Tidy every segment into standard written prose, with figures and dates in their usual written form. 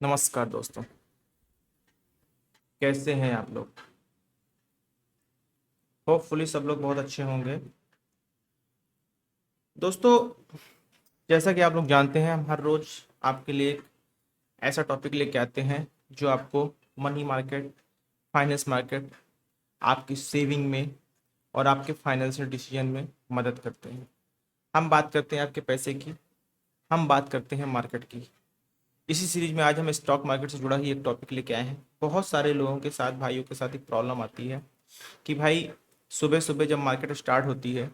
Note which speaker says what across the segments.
Speaker 1: नमस्कार दोस्तों, कैसे हैं आप लोग। होपफुली सब लोग बहुत अच्छे होंगे। दोस्तों, जैसा कि आप लोग जानते हैं, हम हर रोज आपके लिए एक ऐसा टॉपिक लेके आते हैं जो आपको मनी मार्केट, फाइनेंस मार्केट, आपकी सेविंग में और आपके फाइनेंशियल डिसीजन में मदद करते हैं। हम बात करते हैं आपके पैसे की, हम बात करते हैं मार्केट की। इसी सीरीज में आज हम स्टॉक मार्केट से जुड़ा ही एक टॉपिक लेके आए हैं। बहुत सारे लोगों के साथ, भाइयों के साथ एक प्रॉब्लम आती है कि भाई सुबह सुबह जब मार्केट स्टार्ट होती है,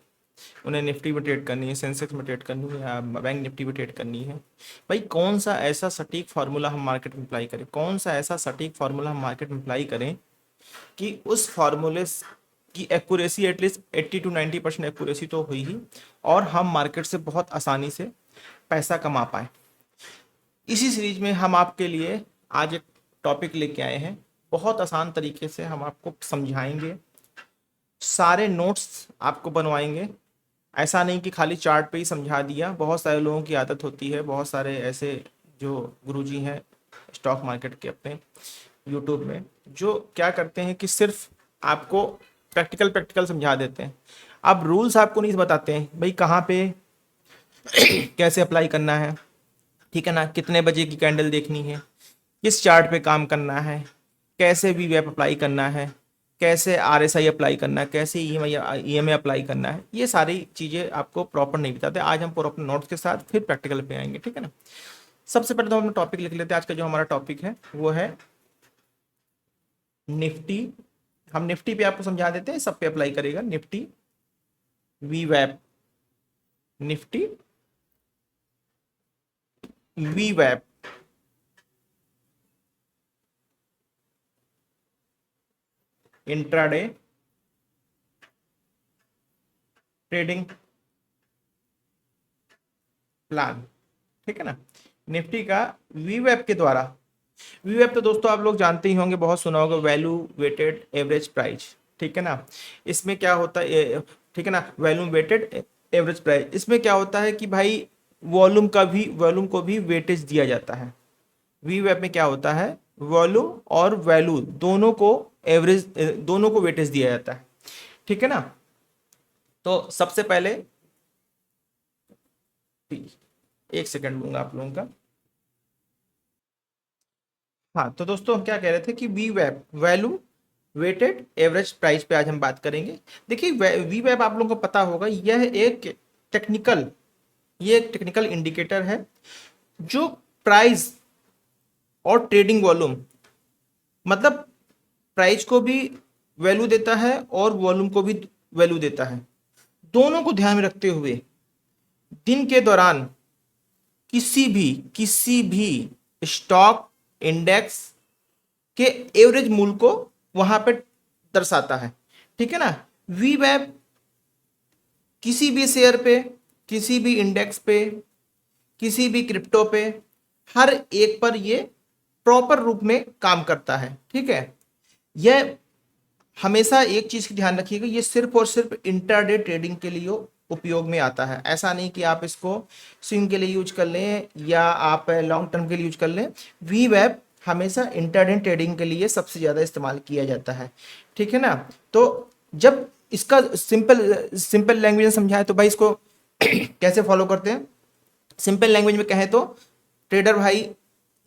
Speaker 1: उन्हें निफ्टी में ट्रेड करनी है, सेंसेक्स में ट्रेड करनी है या बैंक निफ्टी में ट्रेड करनी है। भाई कौन सा ऐसा सटीक फार्मूला हम मार्केट में अप्लाई करें, कौन सा ऐसा सटीक फार्मूला हम मार्केट में अप्लाई करें कि उस फार्मूले की एक्यूरेसी एटलीस्ट 80 to 90% एक्यूरेसी तो हुई ही, और हम मार्केट से बहुत आसानी से पैसा कमा पाए। इसी सीरीज में हम आपके लिए आज एक टॉपिक लेके आए हैं। बहुत आसान तरीके से हम आपको समझाएंगे, सारे नोट्स आपको बनवाएंगे। ऐसा नहीं कि खाली चार्ट पे ही समझा दिया। बहुत सारे लोगों की आदत होती है, बहुत सारे ऐसे जो गुरुजी हैं स्टॉक मार्केट के अपने यूट्यूब में, जो क्या करते हैं कि सिर्फ आपको प्रैक्टिकल प्रैक्टिकल समझा देते हैं। अब रूल्स आपको नहीं बताते हैं भाई कहाँ पे कैसे अप्लाई करना है, ठीक है ना, कितने बजे की कैंडल देखनी है, किस चार्ट पे काम करना है, कैसे वी वेब अप्लाई करना है, कैसे आरएसआई अप्लाई करना है, कैसे ईएमआई अप्लाई करना है। ये सारी चीज़ें आपको प्रॉपर नहीं बताते। आज हम प्रॉपर नोट्स के साथ फिर प्रैक्टिकल पे आएंगे, ठीक है ना। सबसे पहले तो हम अपना टॉपिक लिख लेते हैं। आज का जो हमारा टॉपिक है वो है निफ्टी। हम निफ्टी पे आपको समझा देते हैं, सब पे अप्लाई करेगा। निफ्टी, वी वेब, निफ्टी, वी वेब, इंट्राडे ट्रेडिंग प्लान, ठीक है ना। निफ्टी का वी वेब के द्वारा, वी वेब तो दोस्तों आप लोग जानते ही होंगे, बहुत सुना होगा, वैल्यू वेटेड एवरेज प्राइस, ठीक है ना। इसमें क्या होता है, ठीक है ना, वैल्यू वेटेड एवरेज प्राइस। इसमें क्या होता है कि भाई वॉल्यूम को भी वेटेज दिया जाता है। वी वेब में क्या होता है, वॉल्यूम और वैल्यू दोनों को एवरेज, दोनों को वेटेज दिया जाता है, ठीक है ना। तो सबसे पहले एक सेकंड लूंगा आप लोगों का। हाँ तो दोस्तों, हम क्या कह रहे थे कि वी वेब, वैल्यू वेटेड एवरेज प्राइस पे आज हम बात करेंगे। देखिए वी वेब आप लोगों को पता होगा, टेक्निकल ये एक टेक्निकल इंडिकेटर है जो प्राइस और ट्रेडिंग वॉल्यूम, मतलब प्राइस को भी वैल्यू देता है और वॉल्यूम को भी वैल्यू देता है। दोनों को ध्यान में रखते हुए दिन के दौरान किसी भी स्टॉक इंडेक्स के एवरेज मूल्य को वहां पे दर्शाता है, ठीक है ना। वी वेब किसी भी शेयर पे, किसी भी इंडेक्स पे, किसी भी क्रिप्टो पे, हर एक पर ये प्रॉपर रूप में काम करता है, ठीक है। यह हमेशा एक चीज की ध्यान रखिएगा, ये सिर्फ और सिर्फ इंट्राडे ट्रेडिंग के लिए उपयोग में आता है। ऐसा नहीं कि आप इसको स्विंग के लिए यूज कर लें या आप लॉन्ग टर्म के लिए यूज कर लें। वी वेब हमेशा इंट्राडे ट्रेडिंग के लिए सबसे ज्यादा इस्तेमाल किया जाता है, ठीक है ना। तो जब इसका सिंपल सिंपल लैंग्वेज में समझाएं तो भाई इसको कैसे फॉलो करते हैं। सिंपल लैंग्वेज में कहें तो ट्रेडर भाई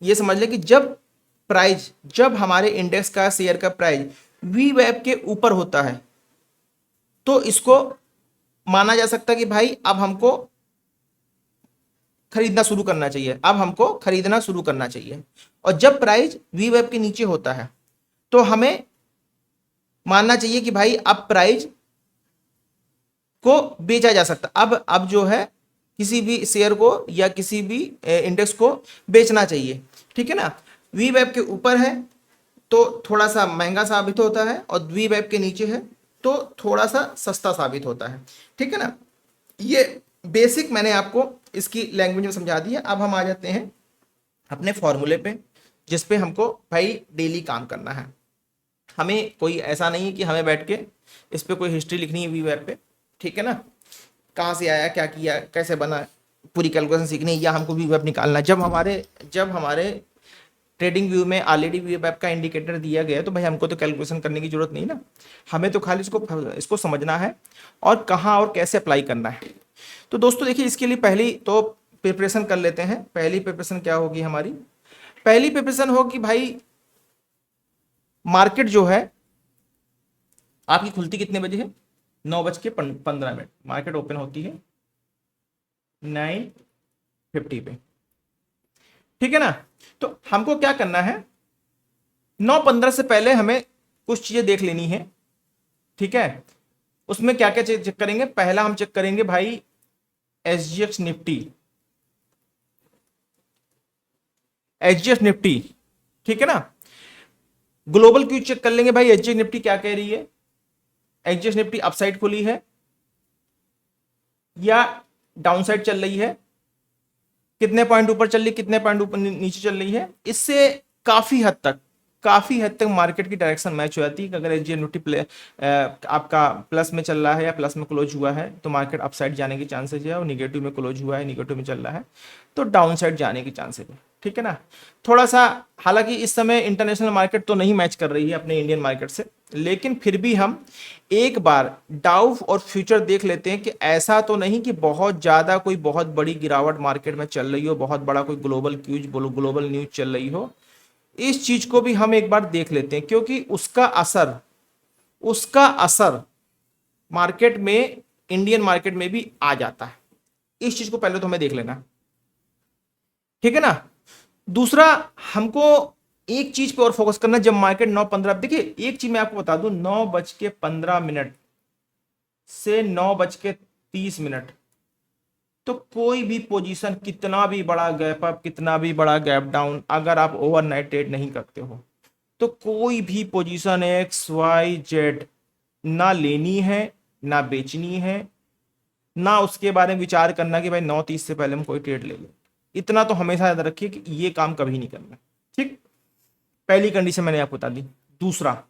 Speaker 1: ये समझ ले कि जब हमारे इंडेक्स का, शेयर का प्राइस वी वेब के ऊपर होता है, तो इसको माना जा सकता है कि भाई अब हमको खरीदना शुरू करना चाहिए, अब हमको खरीदना शुरू करना चाहिए। और जब प्राइस वी वेब के नीचे होता है तो हमें मानना चाहिए कि भाई अब प्राइस को बेचा जा सकता, अब जो है किसी भी शेयर को या किसी भी इंडेक्स को बेचना चाहिए, ठीक है ना। वी वेब के ऊपर है तो थोड़ा सा महंगा साबित होता है, और वी वेब के नीचे है तो थोड़ा सा सस्ता साबित होता है, ठीक है ना। ये बेसिक मैंने आपको इसकी लैंग्वेज में समझा दिया। अब हम आ जाते हैं अपने फॉर्मूले पे, जिस पे हमको भाई डेली काम करना है। हमें कोई ऐसा नहीं है कि हमें बैठ के इस पे कोई हिस्ट्री लिखनी है वी वेब पे, ठीक है ना, कहाँ से आया, क्या किया, कैसे बना, पूरी कैलकुलेशन सीखनी है, या हमको वी वेब निकालना है। जब हमारे ट्रेडिंग व्यू में ऑलरेडी व्यू वेब का इंडिकेटर दिया गया है, तो भाई हमको तो कैलकुलेशन करने की जरूरत नहीं ना, हमें तो खाली इसको समझना है और कहाँ और कैसे अप्लाई करना है। तो दोस्तों देखिए, इसके लिए पहली तो प्रिपरेशन कर लेते हैं। पहली प्रिपरेशन क्या होगी हमारी? पहली प्रिपरेशन होगी भाई, मार्केट जो है आपकी खुलती कितने बजे है? 9:15 मार्केट ओपन होती है 9:50 पे, ठीक है ना। तो हमको क्या करना है, 9:15 से पहले हमें कुछ चीजें देख लेनी है, ठीक है। उसमें क्या क्या चेक करेंगे? पहला हम चेक करेंगे भाई एसजीएक्स निफ्टी, एसजीएक्स निफ्टी, ठीक है ना। ग्लोबल क्यू चेक कर लेंगे भाई, एसजीएक्स निफ्टी क्या कह रही है, एसजीएक्स निफ्टी अपसाइड खुली है या डाउनसाइड चल रही है, कितने पॉइंट ऊपर चल रही, कितने पॉइंट ऊपर नीचे चल रही है। इससे काफी हद तक मार्केट की डायरेक्शन मैच हो जाती है कि अगर एसजीएक्स निफ्टी आपका प्लस में चल रहा है या प्लस में क्लोज हुआ है तो मार्केट अपसाइड जाने की चांसेस है, और निगेटिव में क्लोज हुआ है, निगेटिव में चल रहा है तो डाउन साइड जाने की चांसेस है, ठीक है ना। थोड़ा सा हालांकि इस समय इंटरनेशनल मार्केट तो नहीं मैच कर रही है अपने इंडियन मार्केट से, लेकिन फिर भी हम एक बार डाउ और फ्यूचर देख लेते हैं कि ऐसा तो नहीं कि बहुत ज्यादा कोई बहुत बड़ी गिरावट मार्केट में चल रही हो, बहुत बड़ा कोई ग्लोबल न्यूज चल रही हो। इस चीज को भी हम एक बार देख लेते हैं, क्योंकि उसका असर मार्केट में, इंडियन मार्केट में भी आ जाता है। इस चीज को पहले तो हमें देख लेना, ठीक है ना। दूसरा, हमको एक चीज पे और फोकस करना, जब मार्केट 9:15, देखिए एक चीज मैं आपको बता दूं, 9:15 से 9:30, तो कोई भी पोजीशन, कितना भी बड़ा गैप अप, कितना भी बड़ा गैप डाउन, अगर आप ओवरनाइट ट्रेड नहीं करते हो तो कोई भी पोजीशन XYZ ना लेनी है, ना बेचनी है, ना उसके बारे में विचार करना कि भाई 9:30 से पहले हम कोई ट्रेड ले लें। इतना तो हमेशा याद रखिए कि ये काम कभी नहीं करना, ठीक। पहली कंडीशन मैंने आपको बता दी। दूसरा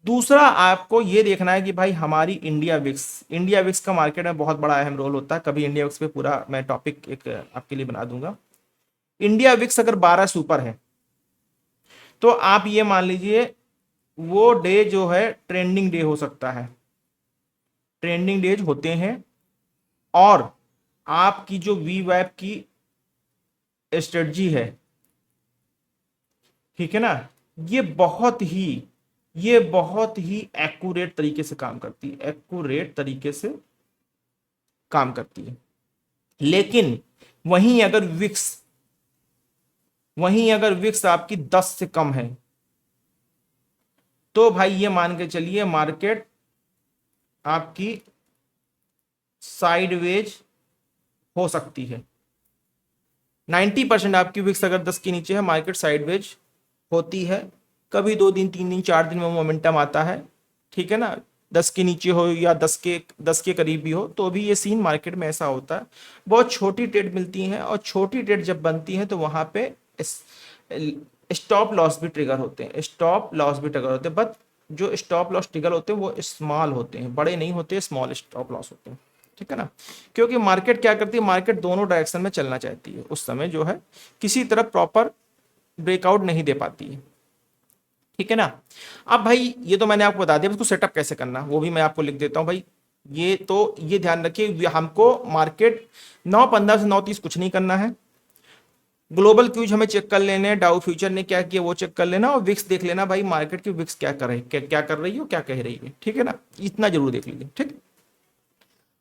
Speaker 1: दूसरा आपको ये देखना है कि भाई हमारी इंडिया विक्स का मार्केट में बहुत बड़ा अहम रोल होता है। कभी इंडिया विक्स पे पूरा मैं टॉपिक एक आपके लिए बना दूंगा। इंडिया विक्स अगर 12 से ऊपर है तो आप ये मान लीजिए वो डे जो है ट्रेंडिंग डे हो सकता है, ट्रेंडिंग डेज होते हैं, और आपकी जो वी वैप की स्ट्रेटजी है, ठीक है ना, ये बहुत ही एक्यूरेट तरीके से काम करती है, एक्यूरेट तरीके से काम करती है। लेकिन वहीं अगर विक्स आपकी 10 से कम है तो भाई ये मान के चलिए मार्केट आपकी साइडवेज हो सकती है। 90% आपकी विक्स अगर 10 के नीचे है, मार्केट साइडवेज होती है। कभी 2 दिन, 3 दिन, 4 दिन में मोमेंटम आता है, ठीक है ना। 10 के नीचे हो या 10 के करीब भी हो तो भी ये सीन मार्केट में ऐसा होता है। बहुत छोटी ट्रेड मिलती हैं, और छोटी ट्रेड जब बनती है तो वहां पे स्टॉप लॉस भी ट्रिगर होते हैं, बट जो स्टॉप लॉस ट्रिगर होते हैं वो स्मॉल होते हैं, बड़े नहीं होते, स्मॉल स्टॉप लॉस होते हैं, ठीक है ना। क्योंकि मार्केट क्या करती है, मार्केट दोनों डायरेक्शन में चलना चाहती है, उस समय जो है किसी तरफ प्रॉपर ब्रेकआउट नहीं दे पाती है, ठीक है ना। अब भाई ये तो मैंने आपको बता दिया, इसको सेटअप कैसे करना वो भी मैं आपको लिख देता हूं भाई। ये ध्यान रखिए, हमको मार्केट 9:15 से 9:30 कुछ नहीं करना है। ग्लोबल क्यूज हमें चेक कर लेने हैं, डाउ फ्यूचर ने क्या किया वो चेक कर लेना, और विक्स देख लेना भाई मार्केट की विक्स क्या कर रही है, क्या कर रही हो, क्या कह रही है, ठीक है ना। इतना जरूर देख लीजिए, ठीक।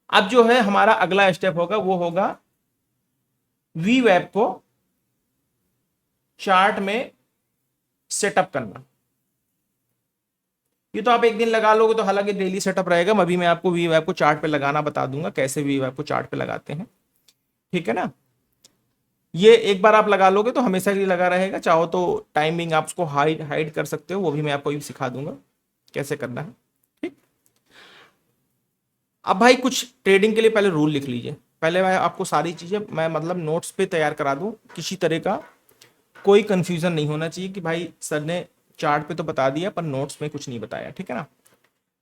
Speaker 1: अब जो है हमारा अगला स्टेप होगा वो होगा वी वेब को चार्ट में सेटअप करना। ये तो आप एक दिन लगा लोगे तो हालांकि डेली सेटअप रहेगा, अभी मैं आपको वी वेब को चार्ट पे लगाना बता दूंगा, कैसे वी वेब को चार्ट पे लगाते हैं, ठीक है ना। ये एक बार आप लगा लोगे तो हमेशा के लिए लगा रहेगा। चाहो तो टाइमिंग आप उसको हाइड कर सकते हो, वो भी मैं आपको भी सिखा दूंगा कैसे करना है, ठीक। अब भाई कुछ ट्रेडिंग के लिए पहले रूल लिख लीजिए। पहले मैं आपको सारी चीजें मैं मतलब नोट्स पे तैयार करा दूं, किसी तरह का कोई कंफ्यूजन नहीं होना चाहिए कि भाई सर ने चार्ट पे तो बता दिया पर नोट्स में कुछ नहीं बताया, ठीक है ना।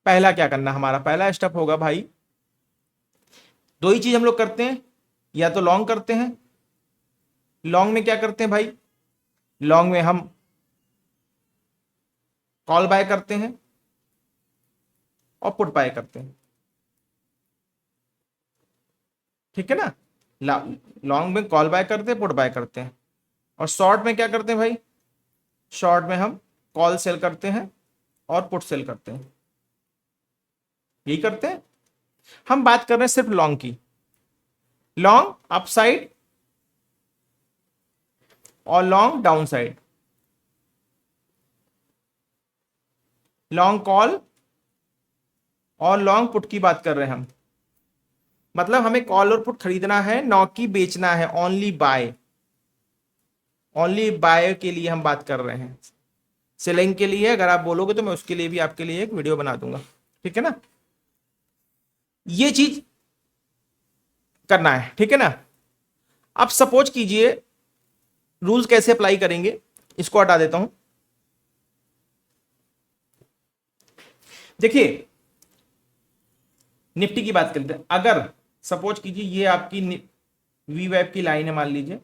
Speaker 1: पहला क्या करना, हमारा पहला स्टेप होगा भाई, दो ही चीज हम लोग करते हैं, या तो लॉन्ग करते हैं। लॉन्ग में क्या करते हैं भाई, लॉन्ग में हम कॉल बाय करते हैं और पुट बाय करते हैं, ठीक है ना। लॉन्ग में कॉल बाय करते हैं, पुट बाय करते हैं, और शॉर्ट में क्या करते हैं भाई, शॉर्ट में हम कॉल सेल करते हैं और पुट सेल करते हैं, यही करते हैं। हम बात कर रहे हैं सिर्फ लॉन्ग की, लॉन्ग अपसाइड और long down side, long call और लॉन्ग पुट की बात कर रहे हैं हम। मतलब हमें कॉल और पुट खरीदना है, नौ की बेचना है, ओनली बाय, ओनली बाय के लिए हम बात कर रहे हैं। सेलिंग के लिए अगर आप बोलोगे तो मैं उसके लिए भी आपके लिए एक वीडियो बना दूंगा, ठीक है ना। ये चीज करना है, ठीक है ना। अब सपोज कीजिए रूल्स कैसे अप्लाई करेंगे, इसको हटा देता हूं। देखिए निफ्टी की बात करते हैं। अगर सपोज कीजिए ये आपकी वी वेब की लाइन है, मान लीजिए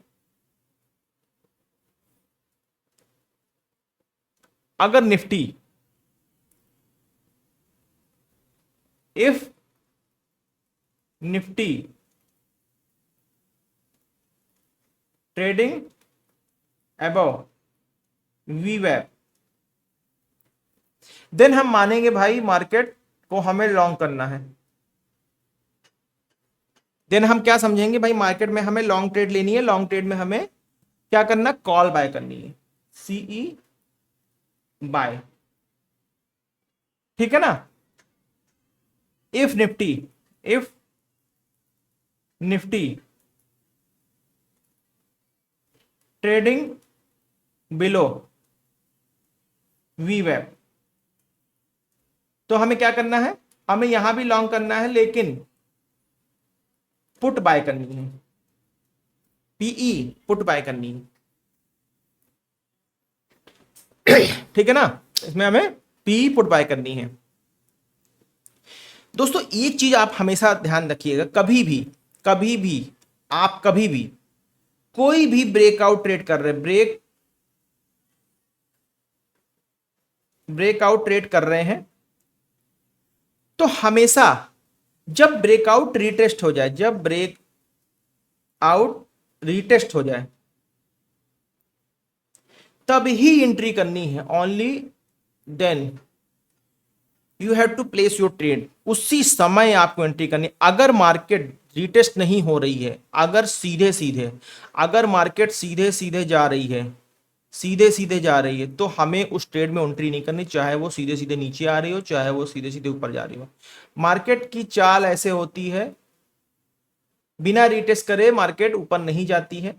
Speaker 1: अगर Nifty if Nifty trading above वी वेब, देन हम मानेंगे भाई मार्केट को हमें लॉन्ग करना है। देन हम क्या समझेंगे भाई, मार्केट में हमें लॉन्ग ट्रेड लेनी है, लॉन्ग ट्रेड में हमें क्या करना, कॉल बाय करनी है, सीई बाय, ठीक है ना। If Nifty, if Nifty trading below वी वेब, तो हमें क्या करना है, हमें यहां भी लॉन्ग करना है लेकिन पुट बाय करनी है, पीई पुट बाय करनी है, ठीक है ना। इसमें हमें पीई पुट बाय करनी है। दोस्तों एक चीज आप हमेशा ध्यान रखिएगा, कभी भी आप कभी भी कोई भी ब्रेकआउट ट्रेड कर रहे हैं, ब्रेकआउट ट्रेड कर रहे हैं, तो हमेशा जब ब्रेकआउट रीटेस्ट हो जाए, जब ब्रेक आउट रीटेस्ट हो जाए तब ही एंट्री करनी है, only then you have to place your trade, उसी समय आपको एंट्री करनी। अगर मार्केट रीटेस्ट नहीं हो रही है, अगर सीधे सीधे, अगर मार्केट सीधे सीधे जा रही है, सीधे सीधे जा रही है, तो हमें उस ट्रेड में एंट्री नहीं करनी, चाहे वो सीधे सीधे नीचे आ रही हो, चाहे वो सीधे सीधे ऊपर जा रही हो। मार्केट की चाल ऐसे होती है, बिना रीटेस्ट करे मार्केट ऊपर नहीं जाती है,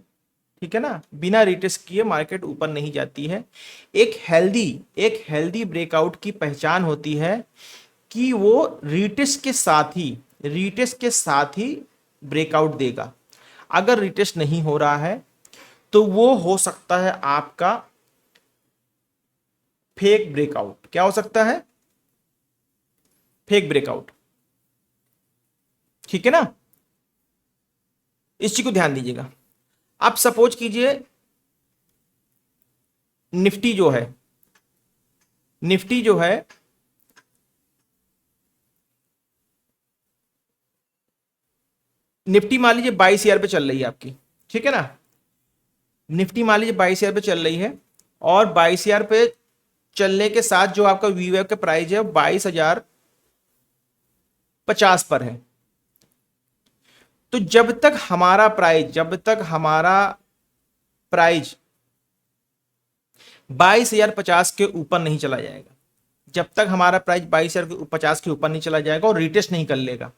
Speaker 1: ठीक है ना, बिना रीटेस्ट किए मार्केट ऊपर नहीं जाती है। एक हेल्दी ब्रेकआउट की पहचान होती है कि वो रीटेस्ट के साथ ही ब्रेकआउट देगा। अगर रीटेस्ट नहीं हो रहा है तो वो हो सकता है आपका फेक ब्रेकआउट। क्या हो सकता है, फेक ब्रेकआउट, ठीक है ना। इस चीज को ध्यान दीजिएगा। आप सपोज कीजिए निफ्टी जो है, निफ्टी जो है निफ्टी मान लीजिए 22,000 पे चल रही है आपकी, ठीक है ना। निफ्टी मान लीजिए 22,000 पे चल रही है, और 22,000 पे चलने के साथ जो आपका वीवेब का प्राइस है 22,050 पर है। तो जब तक हमारा प्राइस 22,050 के ऊपर नहीं चला जाएगा, जब तक हमारा प्राइस 22,050 के ऊपर नहीं चला जाएगा और रिटेस्ट नहीं कर लेगा,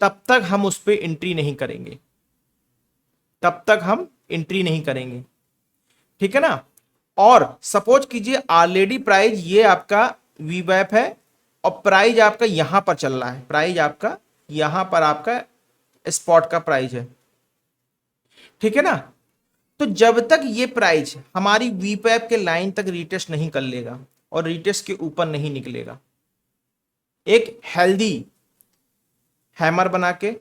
Speaker 1: तब तक हम उस पर एंट्री नहीं करेंगे, तब तक हम एंट्री नहीं करेंगे, ठीक है ना। और सपोज कीजिए ऑलरेडी प्राइस ये आपका वीवैप है और प्राइस आपका यहां पर चल रहा है, प्राइस आपका यहां पर आपका स्पॉट का प्राइस है, ठीक है ना। तो जब तक ये प्राइस हमारी वीपैप के लाइन तक रिटेस्ट नहीं कर लेगा और रिटेस्ट के ऊपर नहीं निकलेगा, एक हेल्दी हैमर बना के,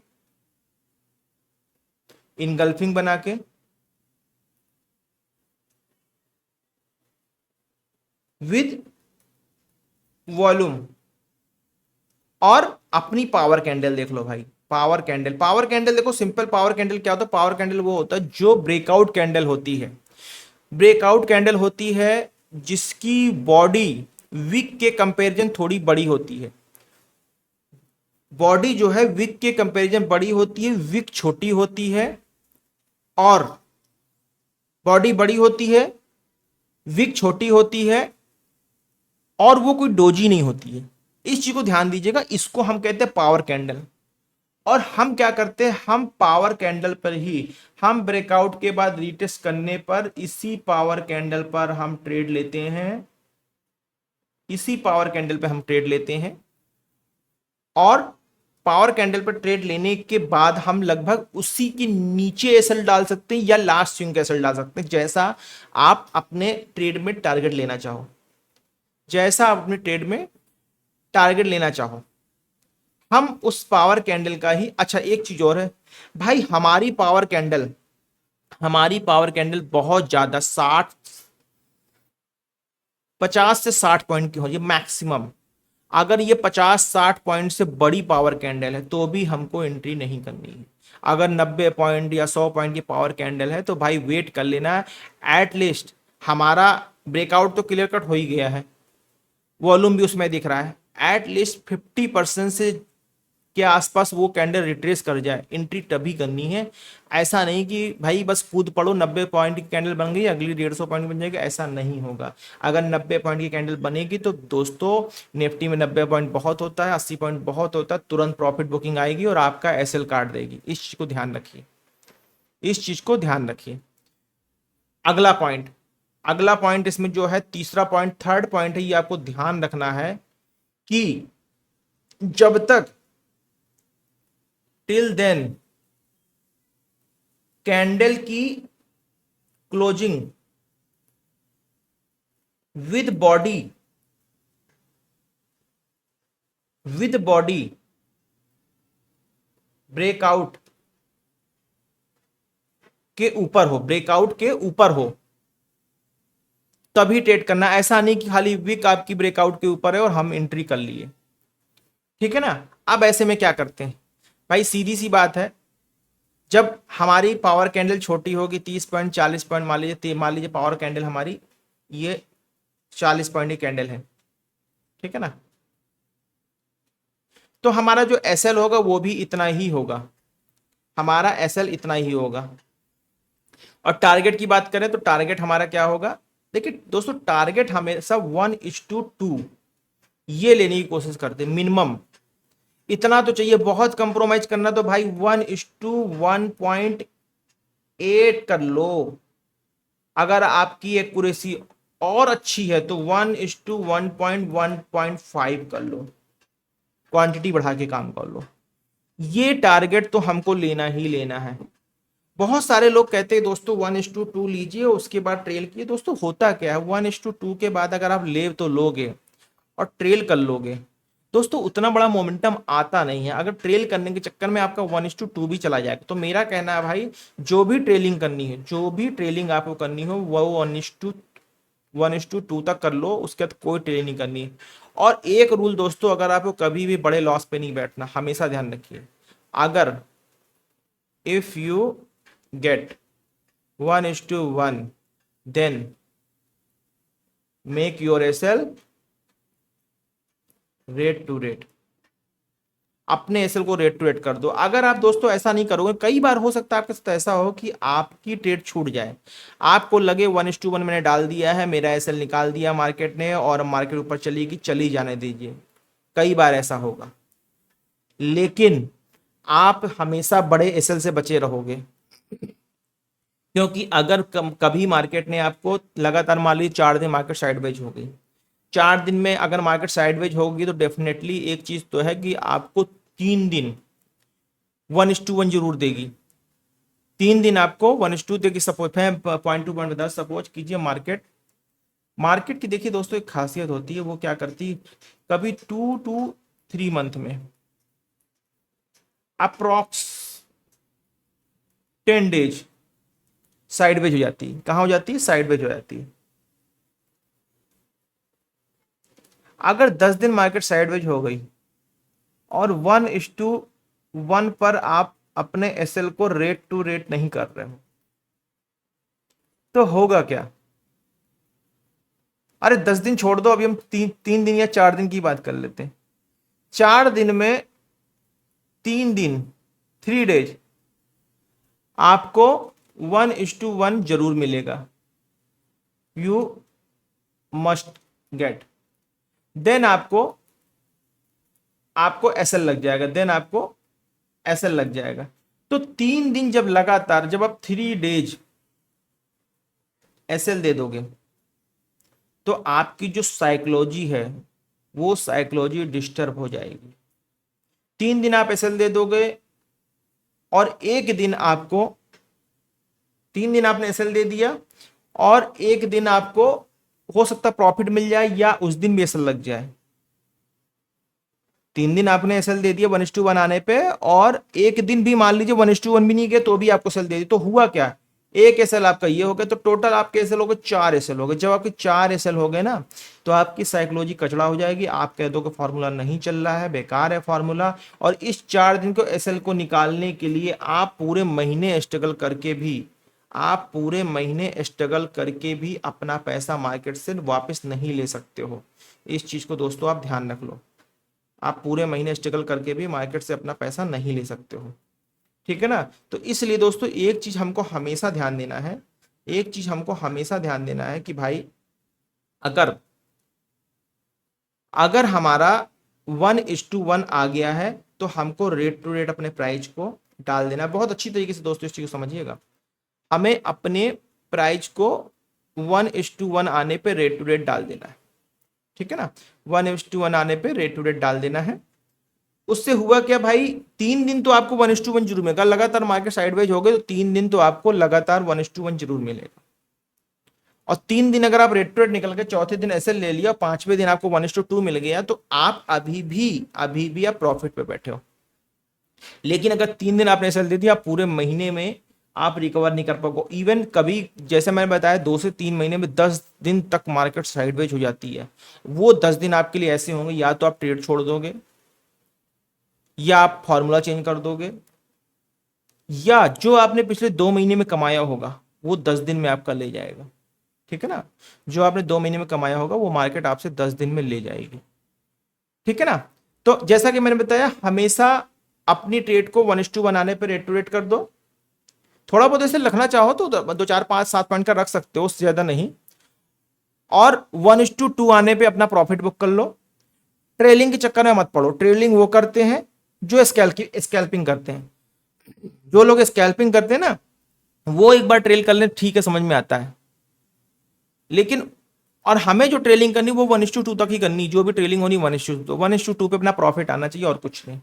Speaker 1: इनगल्फिंग बना के, विद वॉल्यूम और अपनी पावर कैंडल देख लो भाई। पावर कैंडल देखो, सिंपल पावर कैंडल क्या होता है? पावर कैंडल वो होता है जो ब्रेकआउट कैंडल होती है। ब्रेकआउट कैंडल होती है जिसकी बॉडी विक के कंपैरिजन थोड़ी बड़ी होती है। बॉडी जो है विक के कंपैरिजन बड़ी होती है, विक छोटी होती है, और बॉडी बड़ी होती है, विक छोटी होती है, और वो कोई डोजी नहीं होती है। इस चीज को ध्यान दीजिएगा, इसको हम कहते हैं पावर कैंडल। और हम क्या करते हैं, हम पावर कैंडल पर ही, हम ब्रेकआउट के बाद रीटेस्ट करने पर इसी पावर कैंडल पर हम ट्रेड लेते हैं, इसी पावर कैंडल पे हम ट्रेड लेते हैं। और पावर कैंडल पर ट्रेड लेने के बाद हम लगभग उसी के नीचे एसएल डाल सकते हैं या लास्ट स्विंग का एसएल डाल सकते हैं, जैसा आप अपने ट्रेड में टारगेट लेना चाहो, जैसा आप अपने ट्रेड में टारगेट लेना चाहो। हम उस पावर कैंडल का ही, अच्छा एक चीज और है भाई, हमारी पावर कैंडल बहुत ज्यादा 50 से 60 पॉइंट की हो, ये मैक्सिमम। अगर ये 50-60 पॉइंट से बड़ी पावर कैंडल है तो भी हमको एंट्री नहीं करनी है। अगर 90 पॉइंट या 100 पॉइंट की पावर कैंडल है तो भाई वेट कर लेना है एटलीस्ट। हमारा ब्रेकआउट तो क्लियर कट हो ही गया है, वॉल्यूम भी उसमें दिख रहा है, एटलीस्ट 50% से के आसपास वो कैंडल रिट्रेस कर जाए, एंट्री तभी करनी है। ऐसा नहीं कि भाई बस कूद पड़ो, 90 पॉइंट की कैंडल बन गई अगली 150 पॉइंट की बन जाएगी, ऐसा नहीं होगा। अगर 90 पॉइंट की कैंडल बनेगी तो दोस्तों निफ्टी में 90 पॉइंट बहुत होता है, 80 पॉइंट बहुत होता है, तुरंत प्रॉफिट बुकिंग आएगी और आपका एसएल काट देगी। इस चीज को ध्यान रखिए, इस चीज को ध्यान रखिए। अगला पॉइंट, अगला पॉइंट इसमें जो है तीसरा पॉइंट, थर्ड पॉइंट है, ये आपको ध्यान रखना है कि जब तक टिल देन कैंडल की क्लोजिंग विद बॉडी ब्रेकआउट के ऊपर हो, ब्रेकआउट के ऊपर हो, तभी ट्रेड करना। ऐसा नहीं कि खाली विक आपकी ब्रेकआउट के ऊपर है और हम एंट्री कर लिए, ठीक है ना। अब ऐसे में क्या करते हैं भाई, सीधी सी बात है, जब हमारी पावर कैंडल छोटी होगी 30 पॉइंट 40 पॉइंट, मान लीजिए पावर कैंडल हमारी ये 40 पॉइंट की कैंडल है, ठीक है ना, तो हमारा जो एसएल होगा वो भी इतना ही होगा, हमारा एसएल इतना ही होगा। और टारगेट की बात करें तो टारगेट हमारा क्या होगा, देखिए दोस्तों टारगेट हमेशा 1:2 ये लेने की कोशिश करते हैं मिनिमम, इतना तो चाहिए। बहुत कंप्रोमाइज करना तो भाई 1:1.8 कर लो। अगर आपकी एक्यूरेसी और अच्छी है तो 1:1.1.5 कर लो, क्वांटिटी बढ़ा के काम कर लो। ये टारगेट तो हमको लेना ही लेना है। बहुत सारे लोग कहते हैं दोस्तों 1:2 लीजिए उसके बाद ट्रेल कीजिए। दोस्तों होता क्या है, 1:2 के बाद अगर आप ले तो लोगे और ट्रेल कर लोगे, दोस्तों उतना बड़ा मोमेंटम आता नहीं है। अगर ट्रेल करने के चक्कर में आपका 1:2 भी चला जाएगा, तो मेरा कहना है भाई जो भी ट्रेलिंग करनी है, जो भी ट्रेलिंग आपको करनी हो वो 1:2 तक कर लो, उसके बाद कोई ट्रेलिंग नहीं करनी है। और एक रूल दोस्तों, अगर आपको कभी भी बड़े लॉस पे नहीं बैठना, हमेशा ध्यान रखिए, अगर if you get 1:1 then make your SL rate to rate, अपने एसएल को रेट टू रेट कर दो। अगर आप दोस्तों ऐसा नहीं करोगे, कई बार हो सकता है आपके साथ ऐसा हो कि आपकी ट्रेड छूट जाए, आपको लगे 1:1 मैंने डाल दिया है, मेरा एसएल निकाल दिया मार्केट ने और मार्केट ऊपर चली गई, चली जाने दीजिए, कई बार ऐसा होगा। लेकिन आप हमेशा बड़े एसएल से बचे रहोगे, क्योंकि अगर कभी मार्केट ने आपको लगातार मान लीजिए 4 दिन मार्केट साइडवेज हो गई, 4 दिन में अगर मार्केट साइडवेज होगी तो डेफिनेटली एक चीज तो है कि आपको 3 दिन 1:1 जरूर देगी। 3 दिन आपको 1:2 देगी। सपोज मैं पॉइंट टू पॉइंट बता, सपोज कीजिए मार्केट, मार्केट की देखिए दोस्तों एक खासियत होती है, वो क्या करती, कभी 2 to 3 मंथ में अप्रोक्स 10 डेज साइडवेज हो जाती है। कहाँ हो जाती है, साइडवेज हो जाती है। अगर 10 दिन मार्केट साइडवेज हो गई और 1:1 पर आप अपने एसएल को रेट टू रेट नहीं कर रहे हो, तो होगा क्या? अरे 10 दिन छोड़ दो, अभी हम 3 दिन या 4 दिन की बात कर लेते हैं। 4 दिन में 3 दिन, 3 डेज, आपको 1:1 जरूर मिलेगा, यू मस्ट गेट। देन आपको एसएल लग जाएगा, लग जाएगा। तो 3 दिन जब लगातार, जब आप 3 डेज एसएल दे दोगे, तो आपकी जो साइकोलॉजी है वो साइकोलॉजी डिस्टर्ब हो जाएगी। 3 दिन आप एसएल दे दोगे और एक दिन आपको, 3 दिन आपने एसएल दे दिया और एक दिन आपको हो सकता प्रॉफिट मिल जाए या उस दिन भी एसएल लग जाए। 3 दिन आपने एसएल दे दिया 1:1 आने पे, और एक दिन भी मान लीजिए 1:1 भी नहीं गए तो भी आपको एसएल दे दी, तो हुआ क्या? एक एसएल आपका ये हो गया, तो टोटल आपके एसएल हो गए 4 एसएल हो गए। जब आपके 4 एसएल हो गए ना, तो आपकी साइकोलॉजी कचड़ा हो जाएगी। आप कह दो कि फॉर्मूला नहीं चल रहा है, बेकार है फॉर्मूला। और इस 4 दिन को एसएल को निकालने के लिए आप पूरे महीने स्ट्रगल करके भी अपना पैसा मार्केट से वापस नहीं ले सकते हो। इस चीज को दोस्तों आप ध्यान रख लो। आप पूरे महीने स्ट्रगल करके भी मार्केट से अपना पैसा नहीं ले सकते हो, ठीक है ना। तो इसलिए दोस्तों एक चीज हमको हमेशा ध्यान देना है कि भाई अगर हमारा 1:1 आ गया है तो हमको रेट टू रेट अपने प्राइस को डाल देना है। बहुत अच्छी तरीके से दोस्तों इस चीज को समझिएगा। हमें अपने प्राइस को 1:1 आने पे रेट टू रेट डाल देना है, ठीक है ना। 1:1 आने पे रेट टू रेट डाल देना है। उससे हुआ क्या भाई, 3 दिन तो आपको 1:1 जरूर मिलेगा। लगातार मार्केट साइडवेज हो गए तो 3 दिन तो आपको लगातार 1:1 जरूर मिलेगा। और 3 दिन अगर आप रेट टू रेट निकल के चौथे दिन एसएल ले लिया, 5वें दिन आपको 1:2 मिल गया, तो आप अभी भी आप प्रॉफिट पे बैठे हो। लेकिन अगर 3 दिन आपने एसएल दे दिया, आप पूरे महीने में आप रिकवर नहीं कर पाओगे। इवन कभी, जैसे मैंने बताया, 2 से 3 महीने में 10 दिन तक मार्केट साइडवेज हो जाती है। वो 10 दिन आपके लिए ऐसे होंगे, या तो आप ट्रेड छोड़ दोगे, या आप फॉर्मूला चेंज कर दोगे, या जो आपने पिछले 2 महीने में कमाया होगा वो 10 दिन में आपका ले जाएगा, ठीक है ना। जो आपने 2 महीने में कमाया होगा वो मार्केट आपसे 10 दिन में ले जाएगी, ठीक है ना। तो जैसा कि मैंने बताया, हमेशा अपनी ट्रेड को 1:1 आने पर रेट टू रेट कर दो। थोड़ा बहुत ऐसे रखना चाहो तो 2, 4, 5, 7 पॉइंट का रख सकते हो, उससे ज्यादा नहीं। और 1:2 आने पे अपना प्रॉफिट बुक कर लो। ट्रेलिंग के चक्कर में मत पड़ो। ट्रेलिंग वो करते हैं जो स्कैल्पिंग करते हैं। जो लोग स्कैल्पिंग करते हैं ना, वो एक बार ट्रेल कर ले, ठीक है, समझ में आता है। लेकिन और हमें जो ट्रेलिंग करनी वो 1:2 तक ही करनी। जो भी ट्रेलिंग होनी 1:2 पे अपना प्रॉफिट आना चाहिए और कुछ नहीं,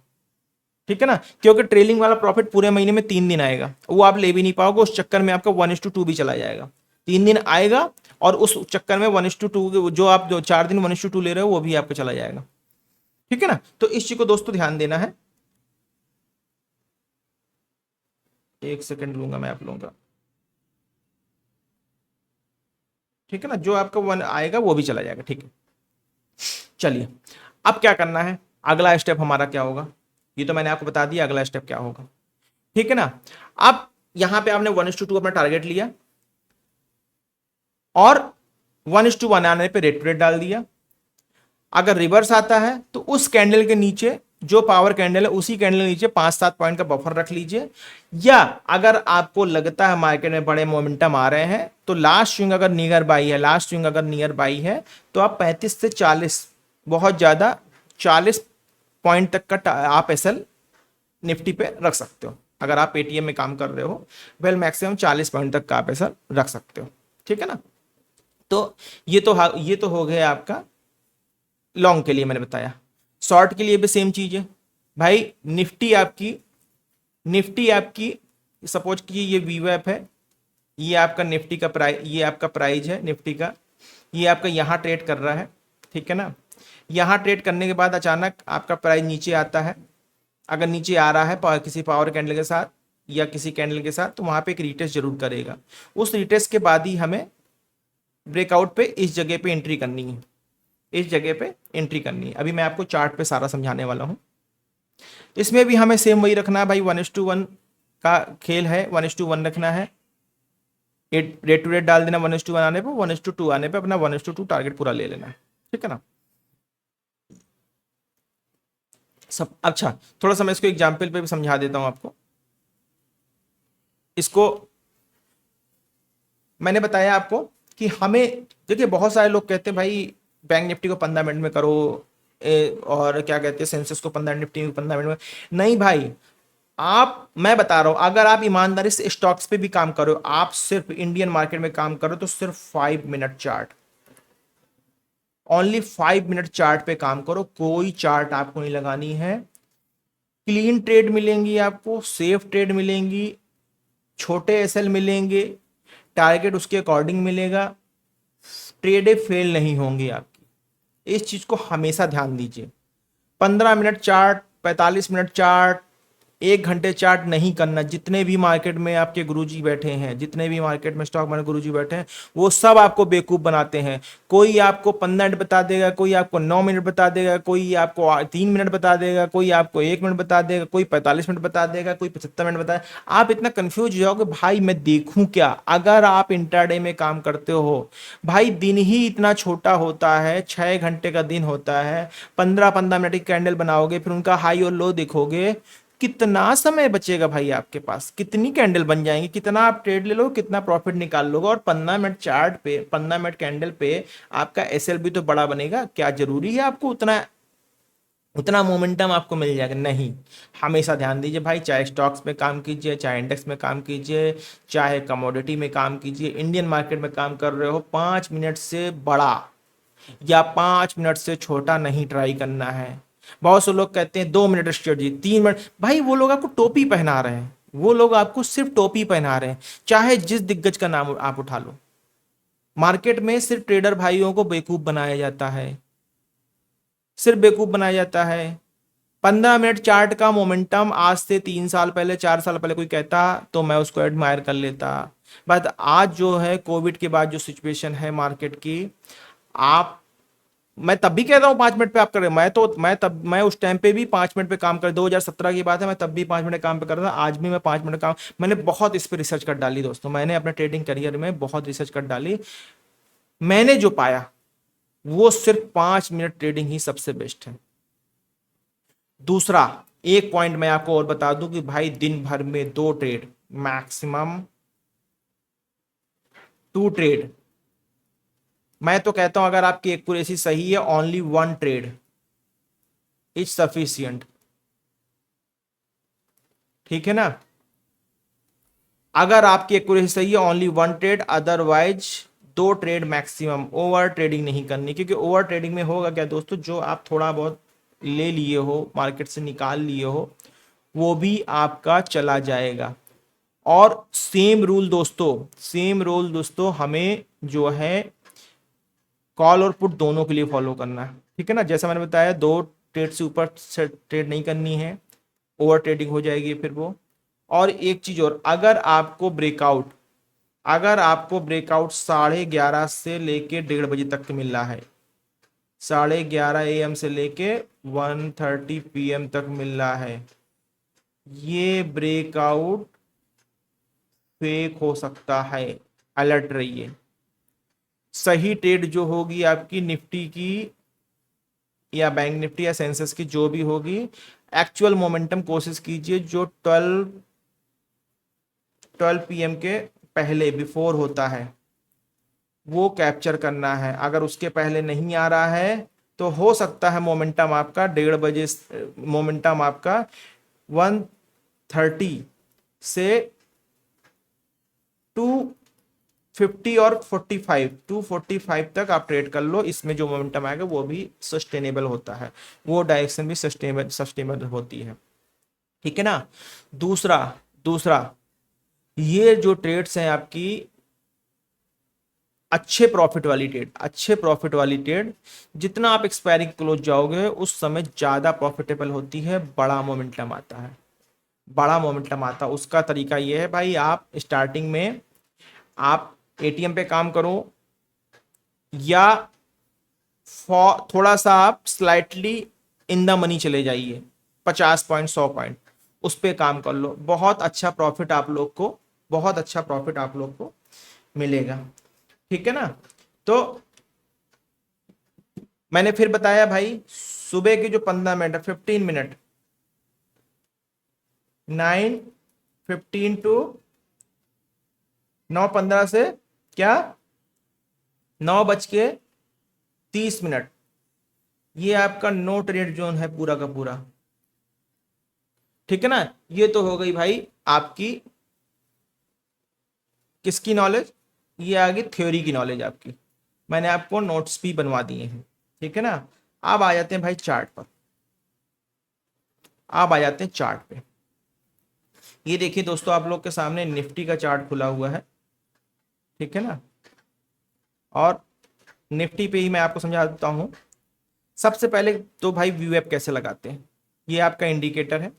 Speaker 1: ठीक है ना। क्योंकि ट्रेलिंग वाला प्रॉफिट पूरे महीने में 3 दिन आएगा, वो आप ले भी नहीं पाओगे। उस चक्कर में आपका 1:2 भी चला जाएगा। 3 दिन आएगा और उस चक्कर में 1:2 जो आप 4 दिन 1:2 ले रहे हो वो भी आपका चला जाएगा, ठीक है ना। तो इस चीज को दोस्तों ध्यान देना है। 1 सेकंड लूंगा मैं आप लोगों का, ठीक है ना। जो आपका 1 आएगा वो भी चला जाएगा, ठीक है। चलिए, अब क्या करना है, अगला स्टेप हमारा क्या होगा, ये तो मैंने आपको बता दिया अगला स्टेप क्या होगा, ठीक है ना। अब यहां पे आपने 1:2 अपना टारगेट लिया और 1:1 आने पे रेट टू रेट डाल दिया। अगर रिवर्स आता है तो उस कैंडल के नीचे, जो पावर कैंडल है उसी कैंडल के नीचे 5-7 पॉइंट का बफर रख लीजिए। या अगर आपको लगता है मार्केट में बड़े मोमेंटम आ रहे हैं तो लास्ट स्विंग अगर नियर बाई है तो आप 35 से 40, बहुत ज्यादा 40 पॉइंट तक का आप एसएल निफ्टी पे रख सकते हो। अगर आप पेटीएम में काम कर रहे हो, वेल मैक्सिमम 40 पॉइंट तक का आप एसएल रख सकते हो, ठीक है ना। तो ये तो हो गया आपका लॉन्ग के लिए मैंने बताया। शॉर्ट के लिए भी सेम चीज है भाई। निफ्टी आपकी सपोज कीजिए ये वीवैप है, ये आपका निफ्टी का प्राइस, ये आपका प्राइस है निफ्टी का, ये आपका यहाँ ट्रेड कर रहा है, ठीक है ना। यहाँ ट्रेड करने के बाद अचानक आपका प्राइस नीचे आता है। अगर नीचे आ रहा है किसी पावर कैंडल के साथ या किसी कैंडल के साथ, तो वहां पे एक रिटेस्ट जरूर करेगा। उस रिटेस्ट के बाद ही हमें ब्रेकआउट पे इस जगह पे एंट्री करनी है, इस जगह पे एंट्री करनी है। अभी मैं आपको चार्ट पे सारा समझाने वाला हूँ। इसमें भी हमें सेम वही रखना है भाई, 1:1 का खेल है, 1:1 रखना है। रेट टू रेट डाल देना 1:1 आने पे, 1:2 आने पे अपना 1:2 टारगेट पूरा ले लेना, ठीक है ना। सब अच्छा, थोड़ा सा मैं इसको एग्जाम्पल पे भी समझा देता हूं आपको। इसको मैंने बताया आपको कि हमें, देखिए बहुत सारे लोग कहते हैं भाई बैंक निफ्टी को 15 मिनट में करो, और क्या कहते हैं सेंसेक्स को 15 निफ्टी को 15 मिनट में। नहीं भाई, आप, मैं बता रहा हूं, अगर आप ईमानदारी से स्टॉक्स पे भी काम करो, आप सिर्फ इंडियन मार्केट में काम करो तो सिर्फ 5 minute chart, only 5 minute chart पे काम करो, कोई चार्ट आपको नहीं लगानी है। क्लीन ट्रेड मिलेंगी आपको, सेफ ट्रेड मिलेंगी, छोटे एसएल मिलेंगे, टारगेट उसके अकॉर्डिंग मिलेगा, ट्रेडें फेल नहीं होंगी आपकी। इस चीज को हमेशा ध्यान दीजिए। 15 मिनट चार्ट, 45 मिनट चार्ट, 1 घंटे चार्ट नहीं करना। जितने भी मार्केट में आपके गुरुजी बैठे हैं, जितने भी मार्केट में स्टॉक मार्केट गुरुजी बैठे हैं, वो सब आपको बेवकूफ बनाते हैं। कोई आपको 15 मिनट बता देगा, कोई आपको 9 मिनट बता देगा, कोई आपको 3 मिनट बता देगा, कोई आपको 1 मिनट बता देगा, कोई 45 मिनट बता देगा, कोई 75 मिनट बता देगा। आप इतना कंफ्यूज हो जाओगे, भाई मैं देखूं क्या। अगर आप इंट्राडे में काम करते हो भाई, दिन ही इतना छोटा होता है, 6 घंटे का दिन होता है, 15-15 मिनट की कैंडल बनाओगे, फिर उनका हाई और लो देखोगे, कितना समय बचेगा भाई आपके पास, कितनी कैंडल बन जाएंगी, कितना आप ट्रेड ले लो, कितना प्रॉफिट निकाल लोगे। और 15 मिनट चार्ट पे, 15 मिनट कैंडल पे आपका एसएल भी तो बड़ा बनेगा। क्या जरूरी है आपको उतना उतना मोमेंटम आपको मिल जाएगा? नहीं। हमेशा ध्यान दीजिए भाई, चाहे स्टॉक्स में काम कीजिए, चाहे इंडेक्स में काम कीजिए, चाहे कमोडिटी में काम कीजिए, इंडियन मार्केट में काम कर रहे हो, 5 मिनट से बड़ा या 5 मिनट से छोटा नहीं ट्राई करना है। बहुत से लोग कहते हैं 2 मिनट स्ट्रेटजी, 3 मिनट, भाई वो लोग आपको टोपी पहना रहे हैं, वो लोग आपको सिर्फ टोपी पहना रहे हैं। चाहे जिस दिग्गज का नाम आप उठा लो, मार्केट में सिर्फ ट्रेडर भाइयों को बेवकूफ बनाया जाता है, सिर्फ बेवकूफ बनाया जाता है। 15 मिनट चार्ट का मोमेंटम आज से 3 साल पहले, 4 साल पहले कोई कहता तो मैं उसको एडमायर कर लेता। बट आज जो है कोविड के बाद जो सिचुएशन है मार्केट की, आप, मैं तब भी कह रहा हूँ 5 मिनट पे आप कर रहे हैं। मैं उस टाइम पे भी 5 मिनट पे काम कर, 2017 की बात है, मैं तब भी 5 मिनट काम पे कर रहा था, आज भी मैं 5 मिनट काम। मैंने बहुत इस पे रिसर्च कर डाली दोस्तों, मैंने अपने ट्रेडिंग करियर में बहुत रिसर्च कर डाली। मैंने जो पाया वो सिर्फ 5 मिनट ट्रेडिंग ही सबसे बेस्ट है। दूसरा, एक पॉइंट मैं आपको और बता दूं कि भाई दिन भर में 2 ट्रेड, मैक्सिमम 2 ट्रेड। मैं तो कहता हूं अगर आपकी एक्यूरेसी सही है, ओनली 1 ट्रेड इज सफिशियंट, ठीक है ना। अगर आपकी एक्यूरेसी सही है, only 1 trade, otherwise 2 trade maximum. Over trading नहीं करनी, क्योंकि ओवर ट्रेडिंग में होगा क्या दोस्तों, जो आप थोड़ा बहुत ले लिए हो, मार्केट से निकाल लिए हो, वो भी आपका चला जाएगा। और सेम रूल दोस्तों, सेम रूल दोस्तों हमें जो है कॉल और पुट दोनों के लिए फॉलो करना है, ठीक है ना। जैसा मैंने बताया, 2 ट्रेड से ऊपर से ट्रेड नहीं करनी है, ओवर ट्रेडिंग हो जाएगी फिर वो। और एक चीज और, अगर आपको ब्रेकआउट 11:30 से लेके 1:30 बजे तक मिल रहा है, 11:30 AM से लेके 1:30 PM तक मिल रहा है, ये ब्रेकआउट फेक हो सकता है, अलर्ट रहिए। सही ट्रेड जो होगी आपकी निफ्टी की या बैंक निफ्टी या सेंसेस की जो भी होगी, एक्चुअल मोमेंटम कोशिश कीजिए जो 12 PM के पहले, बिफोर होता है, वो कैप्चर करना है। अगर उसके पहले नहीं आ रहा है तो हो सकता है मोमेंटम आपका 1:30 बजे, मोमेंटम आपका 1:30 से 2:50 और 2:45 तक आप ट्रेड कर लो। इसमें जो मोमेंटम आएगा वो भी सस्टेनेबल होता है, वो डायरेक्शन भी सस्टेनेबल होती है, ठीक है ना। दूसरा दूसरा ये जो ट्रेड्स हैं आपकी, अच्छे प्रॉफिट वाली ट्रेड, जितना आप एक्सपायरी क्लोज जाओगे उस समय ज्यादा प्रॉफिटेबल होती है, बड़ा मोमेंटम आता है, बड़ा मोमेंटम आता है। उसका तरीका ये है भाई, आप स्टार्टिंग में आप एटीएम पे काम करो, या थोड़ा सा आप स्लाइटली इन द मनी चले जाइए, 50 पॉइंट 100 पॉइंट, उस पर काम कर लो, बहुत अच्छा प्रॉफिट आप लोग को, बहुत अच्छा प्रॉफिट आप लोग को मिलेगा। ठीक है ना। तो मैंने फिर बताया भाई, सुबह की जो 15 मिनट 15 मिनट, 9:15 टू 9:15 से क्या 9:30, ये आपका नो ट्रेड जोन है पूरा का पूरा। ठीक है ना। ये तो हो गई भाई आपकी किसकी नॉलेज, ये आ गई थ्योरी की नॉलेज आपकी, मैंने आपको नोट्स भी बनवा दिए हैं। ठीक है ना। अब आ जाते हैं भाई चार्ट पर, अब आ जाते हैं चार्ट पे। ये देखिए दोस्तों, आप लोग के सामने निफ्टी का चार्ट खुला हुआ है। ठीक है ना। और निफ्टी पे ही मैं आपको समझा देता हूँ। सबसे पहले तो भाई वी वेब कैसे लगाते हैं, ये आपका इंडिकेटर है।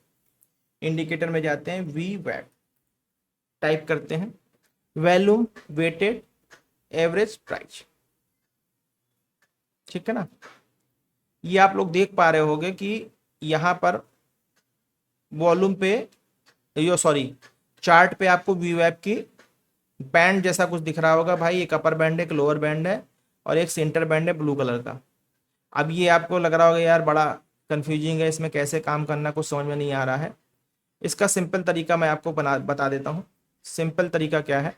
Speaker 1: इंडिकेटर में जाते हैं, वी वेब टाइप करते हैं, वॉल्यूम वेटेड एवरेज प्राइस। ठीक है ना। ये आप लोग देख पा रहे होंगे कि यहाँ पर वॉल्यूम पे, यो सॉरी, चार्ट पे आपको वी वेब की बैंड जैसा कुछ दिख रहा होगा भाई, एक अपर बैंड है, एक लोअर बैंड है, और एक सेंटर बैंड है ब्लू कलर का। अब ये आपको लग रहा होगा यार बड़ा कंफ्यूजिंग है, इसमें कैसे काम करना कुछ समझ में नहीं आ रहा है। इसका सिंपल तरीका मैं आपको बता देता हूँ। सिंपल तरीका क्या है,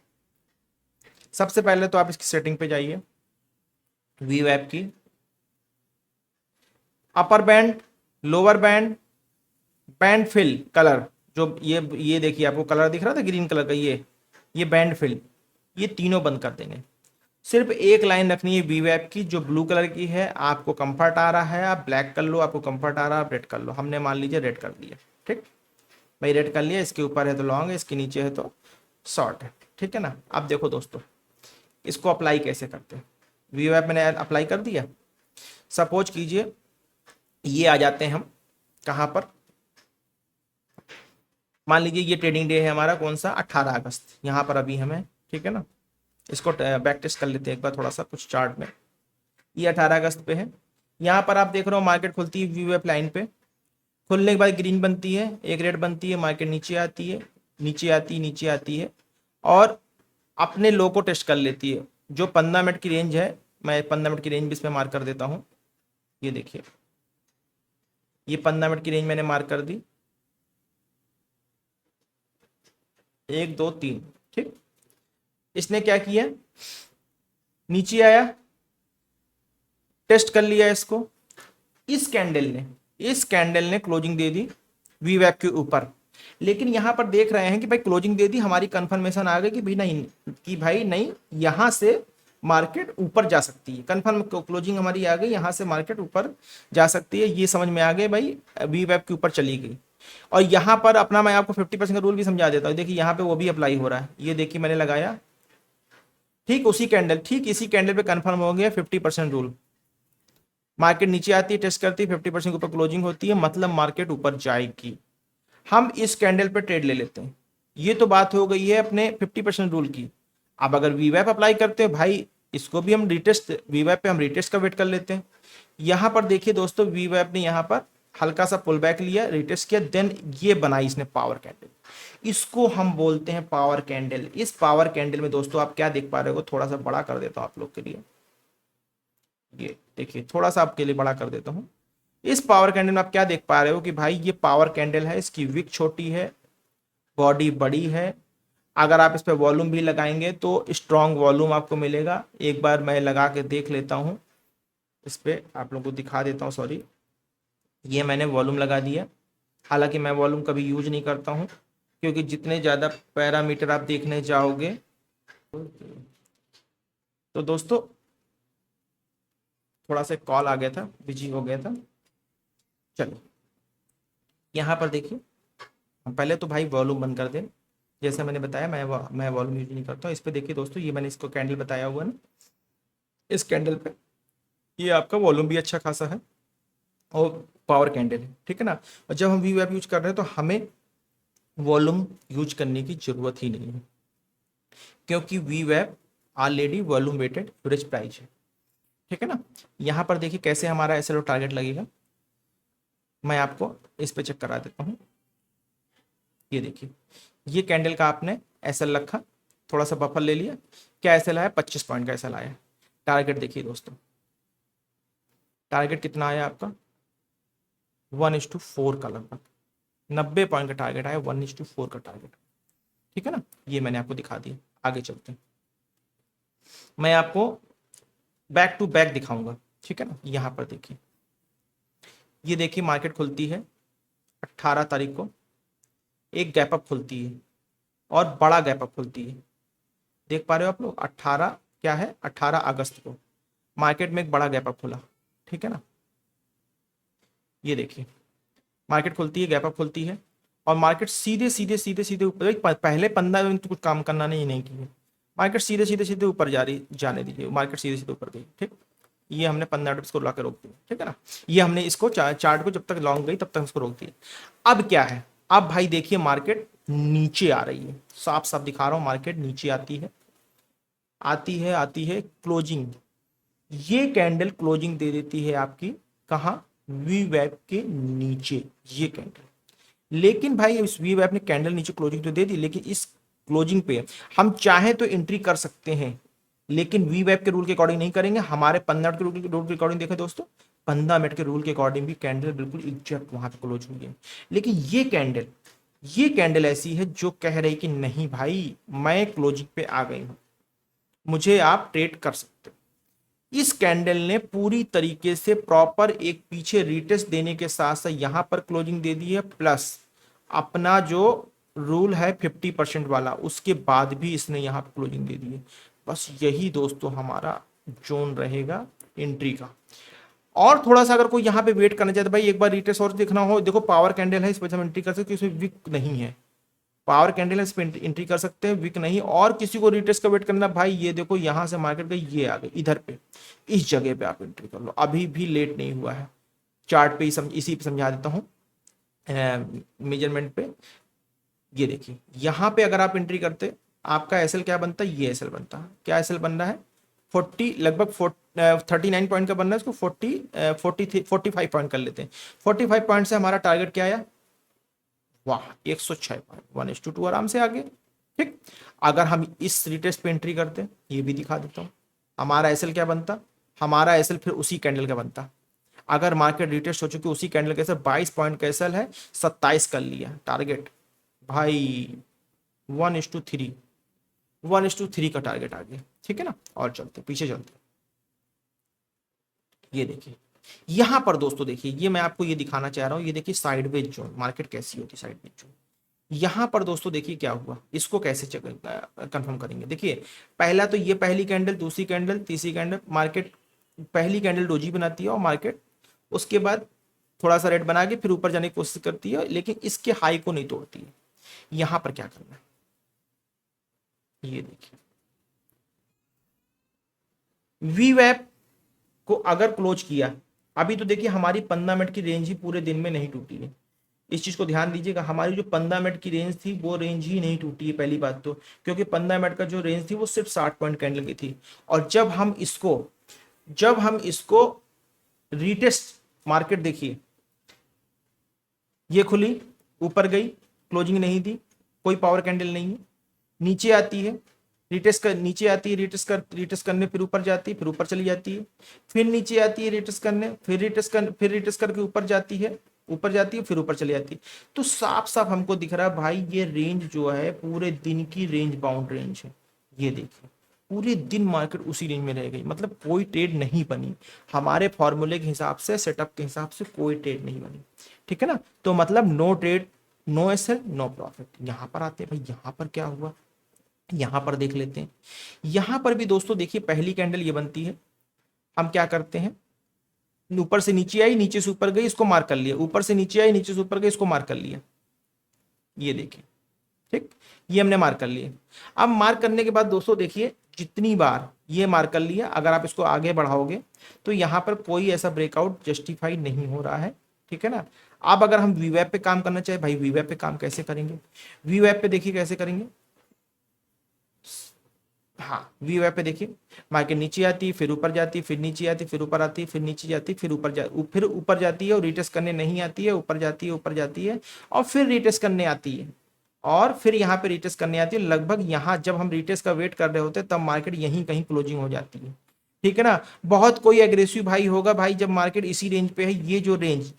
Speaker 1: सबसे पहले तो आप इसकी सेटिंग पे जाइए, वी वेब की upper band, lower band, band fill colour, जो ये देखिए आपको कलर दिख रहा था ग्रीन कलर का, ये बैंड फिल, ये तीनों बंद कर देंगे। सिर्फ एक लाइन रखनी है वी वेब की जो ब्लू कलर की है, आपको कंफर्ट आ रहा है आप ब्लैक कर लो, आपको कंफर्ट आ रहा है आप रेड कर लो। हमने मान लीजिए रेड कर दिया। ठीक भाई, रेड कर लिया, इसके ऊपर है तो लॉन्ग है, इसके नीचे है तो शॉर्ट है। ठीक है ना। अब देखो दोस्तों, इसको अप्लाई कैसे करते हैं। वी वेब मैंने अप्लाई कर दिया। सपोज कीजिए ये आ जाते हैं हम कहाँ पर, मान लीजिए ये ट्रेडिंग डे है हमारा कौन सा, 18 अगस्त, यहाँ पर अभी हमें। ठीक है ना। इसको बैक टेस्ट कर लेते हैं एक बार थोड़ा सा कुछ चार्ट में। ये 18 अगस्त पे है। यहाँ पर आप देख रहे हो मार्केट खुलती है वी वेब लाइन पे, खुलने के बाद ग्रीन बनती है, एक रेड बनती है, मार्केट नीचे आती है, नीचे आती है, नीचे आती है, और अपने लो को टेस्ट कर लेती है। जो 15 मिनट की रेंज है, मैं 15 मिनट की रेंज भी इसमें मार्क कर देता हूँ। ये देखिए, ये 15 मिनट की रेंज मैंने मार्क कर दी, 1 2 3। ठीक, इसने क्या किया, नीचे आया, टेस्ट कर लिया इसको, इस कैंडल ने क्लोजिंग दे दी वी वेब के ऊपर। लेकिन यहां पर देख रहे हैं कि भाई क्लोजिंग दे दी, हमारी कंफर्मेशन आ गई कि भाई नहीं, यहां से मार्केट ऊपर जा सकती है, कंफर्म क्लोजिंग हमारी आ गई, यहां से मार्केट ऊपर जा सकती है, ये समझ में आ गए भाई, वी वेब के ऊपर चली गई। और यहां पर अपना मैं आपको 50% का रूल भी समझा देता हूँ। देखिए यहाँ पे वो भी अप्लाई हो रहा है, ये देखिए मैंने लगाया, ठीक इसी कैंडल पे कंफर्म हो गया 50% रूल। मार्केट नीचे आती है, टेस्ट करती है, 50% के ऊपर क्लोजिंग होती है, मतलब मार्केट ऊपर जाएगी। हम इस कैंडल पे ट्रेड ले लेते हैं। ये तो बात हो गई है अपने 50% रूल की। अब अगर वीवैप अप्लाई करते हैं भाई, इसको भी हम रिटेस्ट, वीवैप पे हम रिटेस्ट का वेट कर लेते हैं। यहां पर देखिए दोस्तों, वीवैप ने यहां पर हल्का सा पुल बैक लिया, रिटेस्ट किया, देन ये बनाई इसने पावर कैंडल। इसको हम बोलते हैं पावर कैंडल। इस पावर कैंडल में दोस्तों आप क्या देख पा रहे हो, थोड़ा सा बड़ा कर देता हूं आप लोग के लिए, ये देखिए थोड़ा सा आपके लिए बड़ा कर देता हूं। इस पावर कैंडल में आप क्या देख पा रहे हो कि भाई ये पावर कैंडल है, इसकी विक छोटी है, बॉडी बड़ी है। अगर आप इस पर वॉल्यूम भी लगाएंगे तो स्ट्रॉन्ग वॉल्यूम आपको मिलेगा। एक बार मैं लगा के देख लेता हूं, इस पे आप लोगों को दिखा देता हूं। सॉरी, ये मैंने वॉल्यूम लगा दिया। हालांकि मैं वॉल्यूम कभी यूज नहीं करता हूं, क्योंकि जितने ज़्यादा पैरामीटर आप देखने जाओगे, तो दोस्तों थोड़ा सा कॉल आ गया था, बिजी हो गया था। चलो यहाँ पर देखिए, हम पहले तो भाई वॉल्यूम बंद कर दें। जैसे मैंने बताया, मैं वॉल्यूम यूज नहीं करता हूँ। इस पे देखिए दोस्तों, ये मैंने इसको कैंडल बताया हुआ है ना, इस कैंडल पे ये आपका वॉल्यूम भी अच्छा खासा है और पावर कैंडल है। ठीक है ना। और जब हम वी वेब यूज कर रहे हैं तो हमें वॉल्यूम यूज करने की जरूरत ही नहीं है, क्योंकि वी वेब already volume weighted average price है। ठीक है ना। यहाँ पर देखिए कैसे हमारा एसएल टारगेट लगेगा, मैं आपको इस पे चेक करा देता हूँ। ये देखिए, ये कैंडल का आपने एसएल रखा, थोड़ा सा बफर ले लिया, क्या एसएल आया, 25 पॉइंट का एसएल आया। टारगेट देखिए दोस्तों, टारगेट कितना आया आपका, 1:4 का लगभग, 90 पॉइंट का टारगेट आया, 1:4 का टारगेट। ठीक है ना, ये मैंने आपको दिखा दिया। आगे चलते हैं, मैं आपको बैक टू बैक दिखाऊंगा। ठीक है ना, यहां पर देखिए, ये देखिए मार्केट खुलती है 18 तारीख को, एक गैप अप खुलती है और बड़ा गैप अप खुलती है। देख पा रहे हो आप लोग, 18 क्या है, 18 अगस्त को मार्केट में एक बड़ा गैप अप खुला। ठीक है ना, ये देखिए मार्केट खुलती है, गैप अप खुलती है और मार्केट सीधे सीधे सीधे सीधे ऊपर, पहले 15 दिन तो कुछ काम करना नहीं किया, मार्केट सीधे सीधे सीधे ऊपर जा रही, जाने दीजिए, मार्केट सीधे सीधे ऊपर गई। ठीक, ये हमने 15 मिनट को लाकर रोक दिया। ठीक है ना, ये हमने इसको चार्ट को जब तक लॉन्ग गई तब तक इसको रोक दिया। अब क्या है, अब भाई देखिए मार्केट नीचे आ रही है, साफ साफ दिखा रहा हूं, मार्केट नीचे आती है, आती है क्लोजिंग, ये कैंडल क्लोजिंग दे देती है आपकी कहां, वी वेब के नीचे, ये कैंडल। लेकिन भाई इस वी वेब ने कैंडल नीचे क्लोजिंग तो दे दी, लेकिन इस क्लोजिंग पे हम चाहे तो एंट्री कर सकते हैं, लेकिन वी वेब के रूल के अकॉर्डिंग नहीं करेंगे। हमारे 15 मिनट के रूल के अकॉर्डिंग देखें दोस्तों, 15 मिनट के रूल के अकॉर्डिंग भी कैंडल बिल्कुल एग्जैक्ट वहां पे क्लोज हुई है। लेकिन ये कैंडल ऐसी है जो कह रही कि नहीं भाई, मैं क्लोजिंग पे आ गई हूं, मुझे आप ट्रेड कर सकते हो। इस कैंडल ने पूरी तरीके से प्रॉपर एक पीछे रिटेस्ट देने के साथ साथ यहां पर क्लोजिंग दे दी है, प्लस अपना जो रूल है 50% वाला, उसके बाद भी इसने यहां पर क्लोजिंग दे दी है। बस यही दोस्तों हमारा जोन रहेगा एंट्री का। और थोड़ा सा अगर कोई यहां पे वेट करना चाहते तो भाई एक बार रिटेस्ट और देखना हो, देखो पावर कैंडल है, इस वजह से हम एंट्री कर सकते, इसमें विक नहीं है, पावर कैंडल इस पे एंट्री कर सकते हैं, विक नहीं। और किसी को रिटेस्ट का वेट करना, भाई ये देखो यहां से मार्केट गई, ये आ गई इधर पे, इस जगह पे आप एंट्री कर लो, अभी भी लेट नहीं हुआ है। चार्ट पे इसी पे समझा देता हूं, मेजरमेंट पे। ये देखिए यहां पे अगर आप एंट्री करते, आपका एसएल क्या बनता है, ये एसएल बनता है, क्या एसएल बन रहा है, 40 लगभग 39 पॉइंट का बन रहा है, इसको 45 पॉइंट कर लेते हैं। 45 पॉइंट से हमारा टारगेट क्या आया, वाह 106 पॉइंट, 1:2 आराम से आ गए। ठीक, अगर हम इस रिटेस्ट पे एंट्री करते, ये भी दिखा देता हूं, हमारा एसएल क्या बनता, हमारा एसएल फिर उसी कैंडल का बनता। अगर मार्केट रिटेस्ट हो चुकी उसी कैंडल के एसएल, 22 पॉइंट का एसएल है, 27 कर लिया टारगेट भाई, 1:3, 1:3 का टारगेट आ गया। ठीक है ना, और चलते पीछे चलते, ये देखिए यहां पर दोस्तों देखिए, ये मैं आपको ये दिखाना चाह रहा हूं, ये देखिए साइडवेज जोन, मार्केट कैसी होती है साइडवेज जोन। यहां पर दोस्तों देखिए क्या हुआ, इसको कैसे कंफर्म करेंगे। देखिए पहला तो ये पहली कैंडल, दूसरी कैंडल, तीसरी कैंडल, मार्केट पहली कैंडल डोजी बनाती है और मार्केट उसके बाद थोड़ा सा रेट बना के फिर ऊपर जाने की कोशिश करती है, लेकिन इसके हाई को नहीं तोड़ती है। यहां पर क्या करना है, ये देखिए वी वेब को अगर क्लोज किया, अभी तो देखिए हमारी 15 मिनट की रेंज ही पूरे दिन में नहीं टूटी है, इस चीज को ध्यान दीजिएगा, हमारी जो 15 मिनट की रेंज थी वो रेंज ही नहीं टूटी है पहली बात तो, क्योंकि 15 मिनट का जो रेंज थी वो सिर्फ 60 पॉइंट कैंडल की थी। और जब हम इसको रीटेस्ट, मार्केट देखिए ये खुली, ऊपर गई, क्लोजिंग नहीं दी, कोई पावर कैंडल नहीं है, नीचे आती है, रिटेस्ट कर, नीचे आती है, रिटेस्ट करने फिर ऊपर जाती है, फिर ऊपर चली जाती है, फिर नीचे आती है रिटेस्ट करने, फिर रिटेस्ट करके ऊपर जाती है, ऊपर जाती है, फिर ऊपर चली जाती है। तो साफ साफ हमको दिख रहा है भाई, ये रेंज जो है पूरे दिन की रेंज बाउंड रेंज है। ये देखिए पूरे दिन मार्केट उसी रेंज में रह गई, मतलब कोई ट्रेड नहीं बनी, हमारे फॉर्मूले के हिसाब से, सेटअप के हिसाब से कोई ट्रेड नहीं बनी। ठीक है ना, तो मतलब no trade, no SL, no profit. यहां पर आते हैं भाई, यहां पर क्या हुआ, यहां पर देख लेते हैं। यहां पर भी दोस्तों देखिए पहली कैंडल ये बनती है, हम क्या करते हैं, ऊपर से नीचे आई, नीचे से ऊपर गई, इसको मार्क कर लिया, ऊपर से नीचे आई, नीचे से ऊपर गई, इसको मार्क कर लिया, ये देखिए। ठीक, ये हमने मार्क कर लिया। अब मार्क करने के बाद दोस्तों देखिए जितनी बार ये मार्क कर लिया, अगर आप इसको आगे बढ़ाओगे तो यहां पर कोई ऐसा ब्रेकआउट जस्टिफाई नहीं हो रहा है। ठीक है ना, अब अगर हम वीवेब पे काम करना चाहे, भाई वीवेब पे काम कैसे करेंगे, वीवेब पे देखिए कैसे करेंगे, हाँ वी वेब पे देखिए, मार्केट नीचे आती है, फिर ऊपर जाती है, फिर नीचे आती है, फिर ऊपर आती है, फिर नीचे जाती है, फिर ऊपर जाती है और रिटेस्ट करने नहीं आती है, ऊपर जाती है, ऊपर जाती है और फिर रिटेस्ट करने आती है, और फिर यहाँ पे रिटेस्ट करने आती है। लगभग यहाँ जब हम रिटेस्ट का वेट कर रहे होते हैं तब मार्केट यहीं कहीं क्लोजिंग हो जाती है। ठीक है ना। बहुत कोई एग्रेसिव भाई होगा भाई, जब मार्केट इसी रेंज पे है, ये जो रेंज,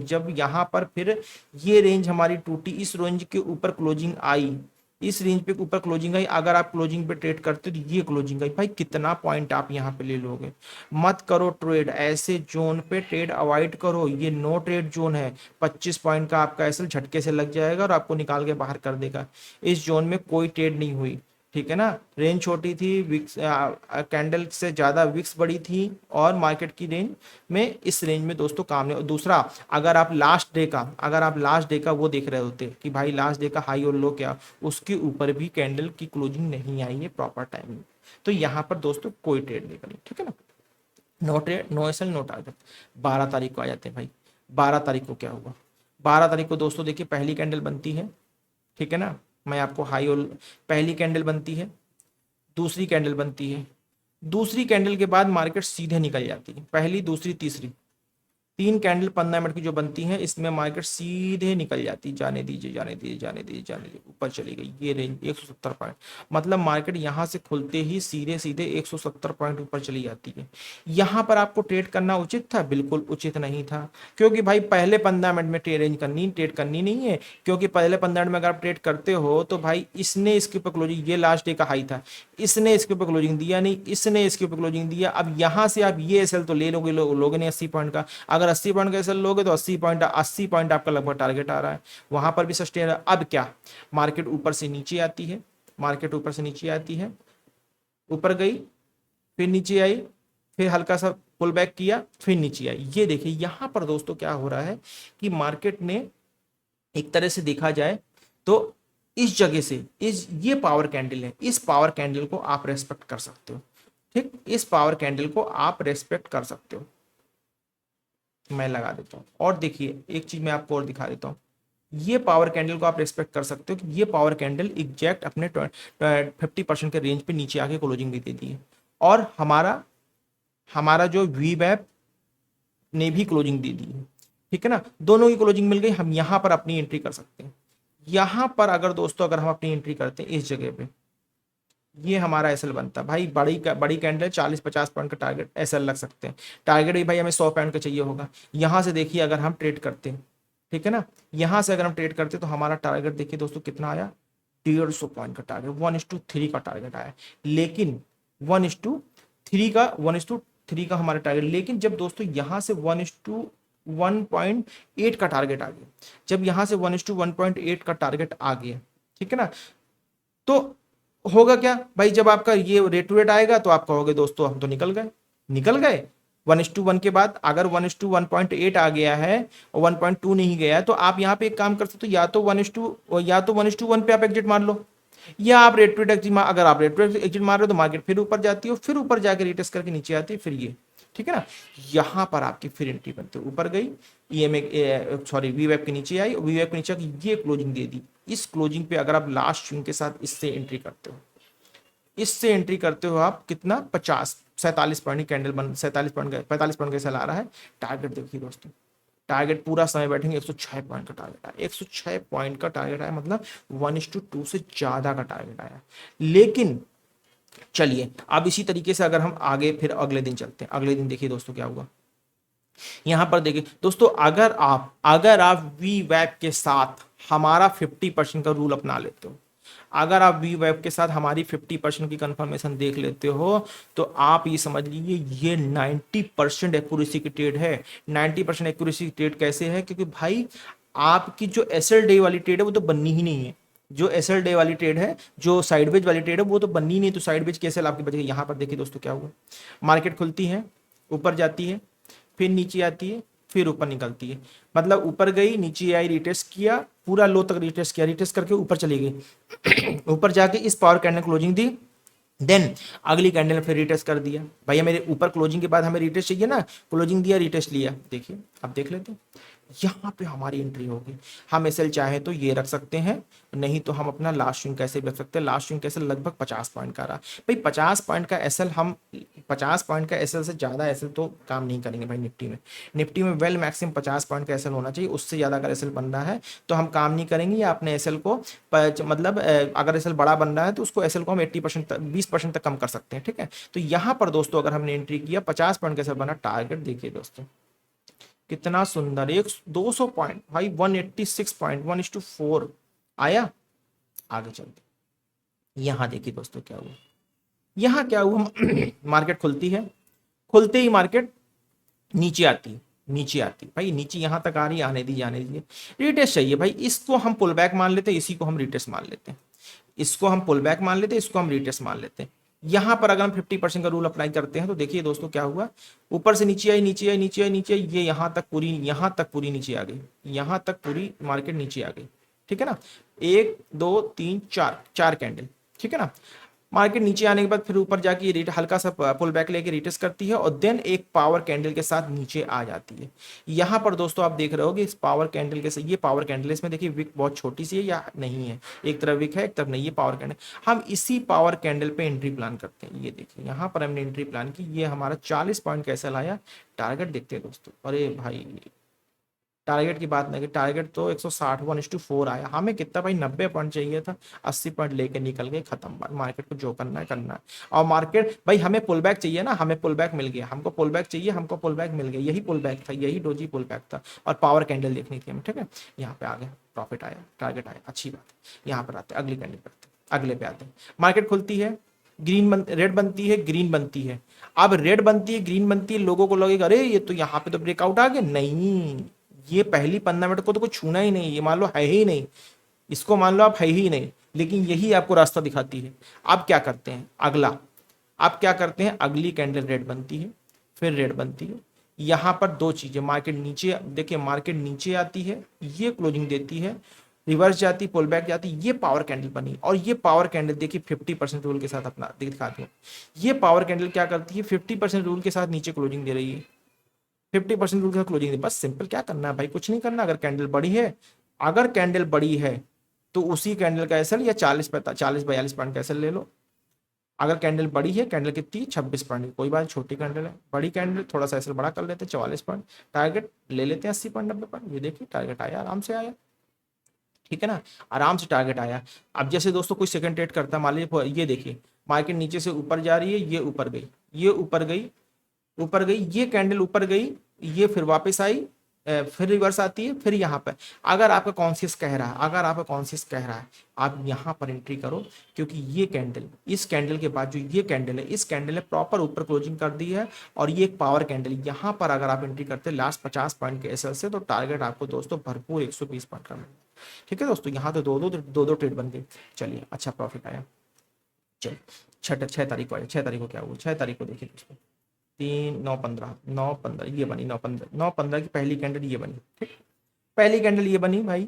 Speaker 1: जब यहाँ पर फिर ये रेंज हमारी टूटी, इस रेंज के ऊपर क्लोजिंग आई, इस रेंज पे ऊपर क्लोजिंग आई, अगर आप क्लोजिंग पे ट्रेड करते हो तो ये क्लोजिंग आई, भाई कितना पॉइंट आप यहाँ पे ले लोगे। मत करो ट्रेड ऐसे जोन पे, ट्रेड अवॉइड करो, ये नो ट्रेड जोन है। 25 पॉइंट का आपका एसएल झटके से लग जाएगा और आपको निकाल के बाहर कर देगा। इस जोन में कोई ट्रेड नहीं हुई। ठीक है ना। रेंज छोटी थी, विक्स कैंडल से ज्यादा विक्स बड़ी थी, और मार्केट की रेंज में इस रेंज में दोस्तों काम नहीं। और दूसरा, अगर आप लास्ट डे का वो देख रहे होते कि भाई लास्ट डे का हाई और लो क्या, उसके ऊपर भी कैंडल की क्लोजिंग नहीं आई है प्रॉपर टाइम में, तो यहाँ पर दोस्तों कोई ट्रेड नहीं करी। ठीक है ना। No trade, no SL, no target. 12 तारीख को आ जाते हैं भाई। 12 तारीख को क्या हुआ? 12 तारीख को दोस्तों देखिए, पहली कैंडल बनती है। ठीक है ना। मैं आपको हाई और पहली कैंडल बनती है, दूसरी कैंडल बनती है, दूसरी कैंडल के बाद मार्केट सीधे निकल जाती है। पहली, दूसरी, तीसरी, 3 कैंडल 15 मिनट की जो बनती है, इसमें मार्केट सीधे निकल जाती है। जाने दीजिए, जाने दीजिए, जाने दीजिए, जाने दीजिए, ऊपर चली गई ये रेंज 170 पॉइंट। मतलब मार्केट यहां से खुलते ही सीधे सीधे 170 पॉइंट ऊपर चली जाती है। यहां पर आपको ट्रेड करना उचित था? बिल्कुल उचित नहीं था, क्योंकि भाई पहले 15 मिनट में ट्रेड करनी नहीं है। क्योंकि पहले 15 मिनट में अगर आप ट्रेड करते हो तो भाई इसने इसके ऊपर क्लोजिंग, ये लास्ट डे का हाई था, इसने इसके ऊपर क्लोजिंग दिया नहीं, इसने इसके ऊपर क्लोजिंग दिया। अब यहां से आप ये एसएल तो ले लोगे, लोगों ने 80 पॉइंट का। अगर 80 पॉइंट का एसएल लोगे तो 80 पॉइंट आपका लगभग टारगेट आ रहा है, वहां पर भी सस्टेन है। अब क्या, मार्केट ऊपर से नीचे आती है, मार्केट ऊपर से नीचे आती है, ऊपर गई, फिर नीचे आई, फिर हल्का सा पुल बैक किया, फिर नीचे आई। ये देखिए यहां पर दोस्तों क्या हो रहा है कि मार्केट ने एक तरह से देखा जाए तो इस जगह से, इस ये पावर कैंडल है, इस पावर कैंडल को आप रेस्पेक्ट कर सकते हो। ठीक, इस पावर कैंडल को आप रेस्पेक्ट कर सकते हो। मैं लगा देता हूँ और देखिए एक चीज मैं आपको और दिखा देता हूँ। ये पावर कैंडल को आप रेस्पेक्ट कर सकते हो कि ये पावर कैंडल एग्जैक्ट अपने 50% के रेंज पे नीचे आके क्लोजिंग भी दे दी है, और हमारा हमारा जो वी वेब ने भी क्लोजिंग दे दी है। ठीक है ना। दोनों की क्लोजिंग मिल गई, हम यहाँ पर अपनी एंट्री कर सकते हैं। यहाँ पर अगर दोस्तों अगर हम अपनी एंट्री करते हैं इस जगह पे, ये हमारा एसएल बनता है भाई। बड़ी कैंडल 40-50 पॉइंट का टारगेट एसएल लग सकते हैं। टारगेट भी भाई हमें 100 पॉइंट का चाहिए होगा। यहाँ से देखिए अगर हम ट्रेड करते हैं, ठीक है ना, यहाँ से अगर हम ट्रेड करते हैं तो हमारा टारगेट देखिए दोस्तों कितना आया, 150 पॉइंट का टारगेट, 1:3 का टारगेट आया। लेकिन 1:3 का हमारा टारगेट, लेकिन जब दोस्तों यहाँ से 1:1.8 का टारगेट आ गया, जब यहाँ से 1:1.8 का टारगेट आ गया, ठीक है ना, तो होगा क्या भाई, जब आपका ये रेट टू रेट आएगा तो आप कहोगे दोस्तों हम तो निकल गए 1:1 के बाद अगर 1:1.8 आ गया है और 1.2 नहीं गया है, तो आप यहाँ पे एक काम कर सकते हो, या तो 1:1 पे आप एग्जिट मार लो, या आप रेट टू रेट एग्जिट मार, अगर आप रेट टू रेट एग्जिट मार रहे हो तो मार्केट फिर ऊपर जाती है, फिर ऊपर जाके रिटेस्ट करके नीचे आती है, फिर ये, ठीक है ना। यहां पर आपकी फिर एंट्री बनती है, ऊपर गई वी वेब के नीचे आई, वी वेब के नीचे ये क्लोजिंग दे दी। इस क्लोजिंग पे अगर आप लास्ट स्विंग के साथ इससे एंट्री करते हो, आप कितना 47 पॉइंट की कैंडल बन, 45 पॉइंट का सेल आ रहा है। टारगेट देखिए दोस्तों, टारगेट पूरा समय बैठेंगे 106 पॉइंट का टारगेट आया, 106 पॉइंट का टारगेट आया, मतलब 1:2 से ज्यादा का टारगेट आया। लेकिन चलिए अब इसी तरीके से अगर हम आगे फिर अगले दिन चलते हैं, अगले दिन देखिए दोस्तों क्या हुआ। यहां पर देखिए दोस्तों, अगर आप वी वेब के साथ हमारा 50% का रूल अपना लेते हो, अगर आप वी वेब के साथ हमारी 50% की कंफर्मेशन देख लेते हो, तो आप ये समझ लीजिए ये 90% एक्यूरेसी की ट्रेड है। 90% एक्यूरेसी की ट्रेड कैसे है, क्योंकि भाई आपकी जो एसएल डे वाली ट्रेड है वो तो बननी ही नहीं है। जो एसएल डे वाली ट्रेड है, जो साइडवेज वाली ट्रेड है, वो तो बननी ही नहीं, तो साइडवेज कैसे आपकी बचेगी। यहां पर देखिए दोस्तों क्या हुआ, मार्केट खुलती है, ऊपर जाती है, फिर नीचे आती है, फिर ऊपर निकलती है। मतलब ऊपर गई, नीचे आई, रिटेस्ट किया, पूरा लो तक रिटेस्ट किया, रिटेस्ट करके ऊपर चली गई ऊपर जाके इस पावर कैंडल क्लोजिंग दी, देन अगली कैंडल फिर रिटेस्ट कर दिया। भैया मेरे ऊपर क्लोजिंग के बाद हमें रिटेस्ट चाहिए ना, क्लोजिंग दिया, रिटेस्ट लिया, देखिए अब देख लेते हैं। यहाँ पे हमारी एंट्री होगी। हम एसएल चाहे तो ये रख सकते हैं, नहीं तो हम अपना लास्ट स्विंग कैसे भी रख सकते हैं। लास्ट स्विंग कैसे लगभग 50 पॉइंट का रहा भाई। 50 पॉइंट का एसएल हम 50 पॉइंट का एसएल से ज़्यादा एसएल तो काम नहीं करेंगे भाई निफ्टी में। निफ्टी में वेल मैक्सिमम 50 पॉइंट का एसएल होना चाहिए, उससे ज़्यादा अगर एसएल बन रहा है तो हम काम नहीं करेंगे, या अपने एसएल को मतलब अगर एसएल बड़ा बन रहा है तो उसको एसएल को हम 80% तक 20% तक कम कर सकते हैं, ठीक है। तो यहाँ पर दोस्तों अगर हमने एंट्री किया 50 पॉइंट का एसएल बना, टारगेट देखिए दोस्तों कितना सुंदर, एक 200 पॉइंट भाई, 186 पॉइंट, 1:4 आया। आगे चलते यहां देखिए दोस्तों क्या हुआ, यहां क्या हुआ मार्केट खुलती है, खुलते ही मार्केट नीचे आती है, नीचे आती भाई, नीचे यहां तक आ रही है, आने दीजिए आने दीजिए। रिटेस्ट चाहिए भाई, इसको हम पुल बैक मान लेते हैं, इसी को हम रिटेस्ट मान लेते हैं, इसको हम पुल बैक मान लेते हैं, इसको हम रिटेस्ट मान लेते हैं। यहां पर अगर हम 50% का रूल अप्लाई करते हैं तो देखिए दोस्तों क्या हुआ, ऊपर से नीचे आई, नीचे आई, नीचे आई, नीचे आई, ये यहां तक पूरी नीचे आ गई, यहां तक पूरी मार्केट नीचे आ गई, ठीक है ना। 1 2 3 4 4 कैंडल, ठीक है ना। मार्केट नीचे आने के बाद फिर ऊपर जाके ये हल्का सा पुल बैक लेके रिटेस्ट करती है, और देन एक पावर कैंडल के साथ नीचे आ जाती है। यहां पर दोस्तों आप देख रहे हो कि इस पावर कैंडल के साथ, ये पावर कैंडल इसमें देखिए विक बहुत छोटी सी है या नहीं है, एक तरफ विक है एक तरफ नहीं, ये पावर कैंडल। हम इसी पावर कैंडल पे एंट्री प्लान करते हैं। ये देखिए यहाँ पर हमने एंट्री प्लान की, ये हमारा 40 पॉइंट कैसे लाया, टारगेट देखते हैं दोस्तों। अरे भाई टारगेट की बात नहीं, टारगेट तो 160 1:4 आया, हमें कितना भाई 90 पॉइंट चाहिए था, 80 पॉइंट लेके निकल गए, खत्म। मार्केट को जो करना है करना है। और मार्केट भाई हमें पुल बैक चाहिए ना, हमें पुल बैक मिल गया, हमको पुल बैक चाहिए, हमको पुल बैक मिल गया, यही पुल बैक था, यही डोजी पुल बैक था, और पावर कैंडल देखनी थी हमें, ठीक है। यहाँ पे आ गए, प्रॉफिट आया, टारगेट आया, अच्छी बात है। यहाँ पर आते अगली कैंडल पर, अगले पे आते हैं। मार्केट खुलती है, रेड बनती है, ग्रीन बनती है। अब रेड बनती है, ग्रीन बनती है, लोगों को लगेगा अरे ये तो यहाँ पे तो ब्रेकआउट आ गया, नहीं, ये पहली 15 मिनट को तो कुछ छूना ही नहीं, ये मान लो है ही नहीं, इसको मान लो आप है ही नहीं, लेकिन यही आपको रास्ता दिखाती है। अब क्या करते हैं अगला, आप क्या करते हैं, अगली कैंडल रेड बनती है, फिर रेड बनती है। यहां पर दो चीजें, मार्केट नीचे देखिए, मार्केट नीचे आती है, ये क्लोजिंग देती है, रिवर्स जाती, पुल बैक जाती, ये पावर कैंडल बनी, और ये पावर कैंडल देखिए 50% रूल के साथ अपना दिखाती है। ये पावर कैंडल क्या करती है, 50% रूल के साथ नीचे क्लोजिंग दे रही है, 50% रूल का क्लोजिंग। बस सिंपल क्या करना है भाई, कुछ नहीं करना। अगर कैंडल बड़ी है, अगर कैंडल बड़ी है तो उसी कैंडल का एसएल या 40 42 पॉइंट का एसएल ले लो। अगर कैंडल बड़ी है, कैंडल कितनी 26 पॉइंट, कोई बात, छोटी कैंडल है, बड़ी कैंडल थोड़ा सा एसएल बड़ा कर लेते हैं 44 पॉइंट, टारगेट ले लेते हैं 80 पॉइंट 90 पॉइंट। ये देखिए टारगेट आया, आराम से आया, ठीक है ना, आराम से टारगेट आया। अब जैसे दोस्तों कोई सेकंड ट्रेड करता है, मान लीजिए ये देखिए मार्केट नीचे से ऊपर जा रही है, ये ऊपर गई, ये ऊपर गई, ऊपर गई, ये कैंडल ऊपर गई, ये फिर वापस आई, फिर रिवर्स आती है, फिर यहाँ पर अगर आपका कॉन्शियस कह रहा है, अगर आपका कॉन्शियस कह रहा है आप यहाँ पर एंट्री करो, क्योंकि ये कैंडल, इस कैंडल के बाद जो ये कैंडल है, इस कैंडल ने प्रॉपर ऊपर क्लोजिंग कर दी है, और ये एक पावर कैंडल, यहाँ पर अगर आप एंट्री करते हैं लास्ट 50 पॉइंट के एसएल से, तो टारगेट आपको दोस्तों भरपूर 120 पॉइंट का मिलेगा, ठीक है दोस्तों। यहाँ तो दो ट्रेड बन गए, चलिए अच्छा प्रॉफिट आया। चलिए 6 तारीख को आया, 6 तारीख को क्या हुआ, 6 तारीख को देखिए दोस्तों, 3 9 15 ये बनी, 9 15 की पहली कैंडल ये बनी, ठीक, पहली कैंडल ये बनी भाई,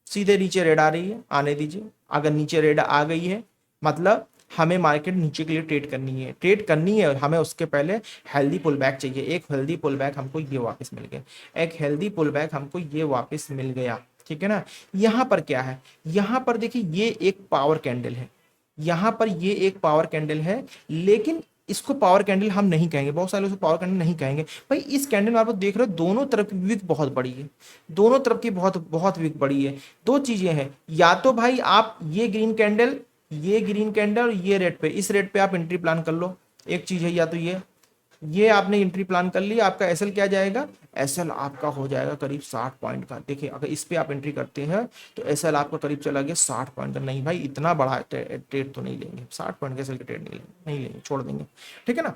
Speaker 1: सीधे नीचे रेड आ रही है, आने दीजिए। अगर नीचे रेड आ गई है मतलब हमें मार्केट नीचे के लिए ट्रेड करनी है, हमें उसके पहले हेल्दी पुल बैक चाहिए। एक हेल्दी पुल बैक हमको ये वापस मिल गया, एक हेल्दी पुल बैक हमको ये वापस मिल गया, ठीक है ना। यहाँ पर क्या है, यहाँ पर देखिए ये एक पावर कैंडल है, यहाँ पर ये एक पावर कैंडल है, लेकिन इसको पावर कैंडल हम नहीं कहेंगे, बहुत सारे लोग पावर कैंडल नहीं कहेंगे भाई। इस कैंडल में आप देख रहे हो दोनों तरफ की विक बहुत बड़ी है, दोनों तरफ की बहुत बहुत विक बड़ी है। दो चीजें हैं, या तो भाई आप ये ग्रीन कैंडल, ये ग्रीन कैंडल और ये रेड पे, इस रेड पे आप एंट्री प्लान कर लो, एक चीज है, या तो ये आपने एंट्री प्लान कर लिया, आपका एसएल क्या जाएगा, एसएल आपका हो जाएगा करीब 60 पॉइंट का। देखिए अगर इस पे आप एंट्री करते हैं तो एसएल आपका करीब चला गया 60 पॉइंट का। नहीं भाई इतना बड़ा ट्रेड तो नहीं लेंगे, 60 पॉइंट के एसएल के ट्रेड नहीं लेंगे, छोड़ देंगे, ठीक है ना।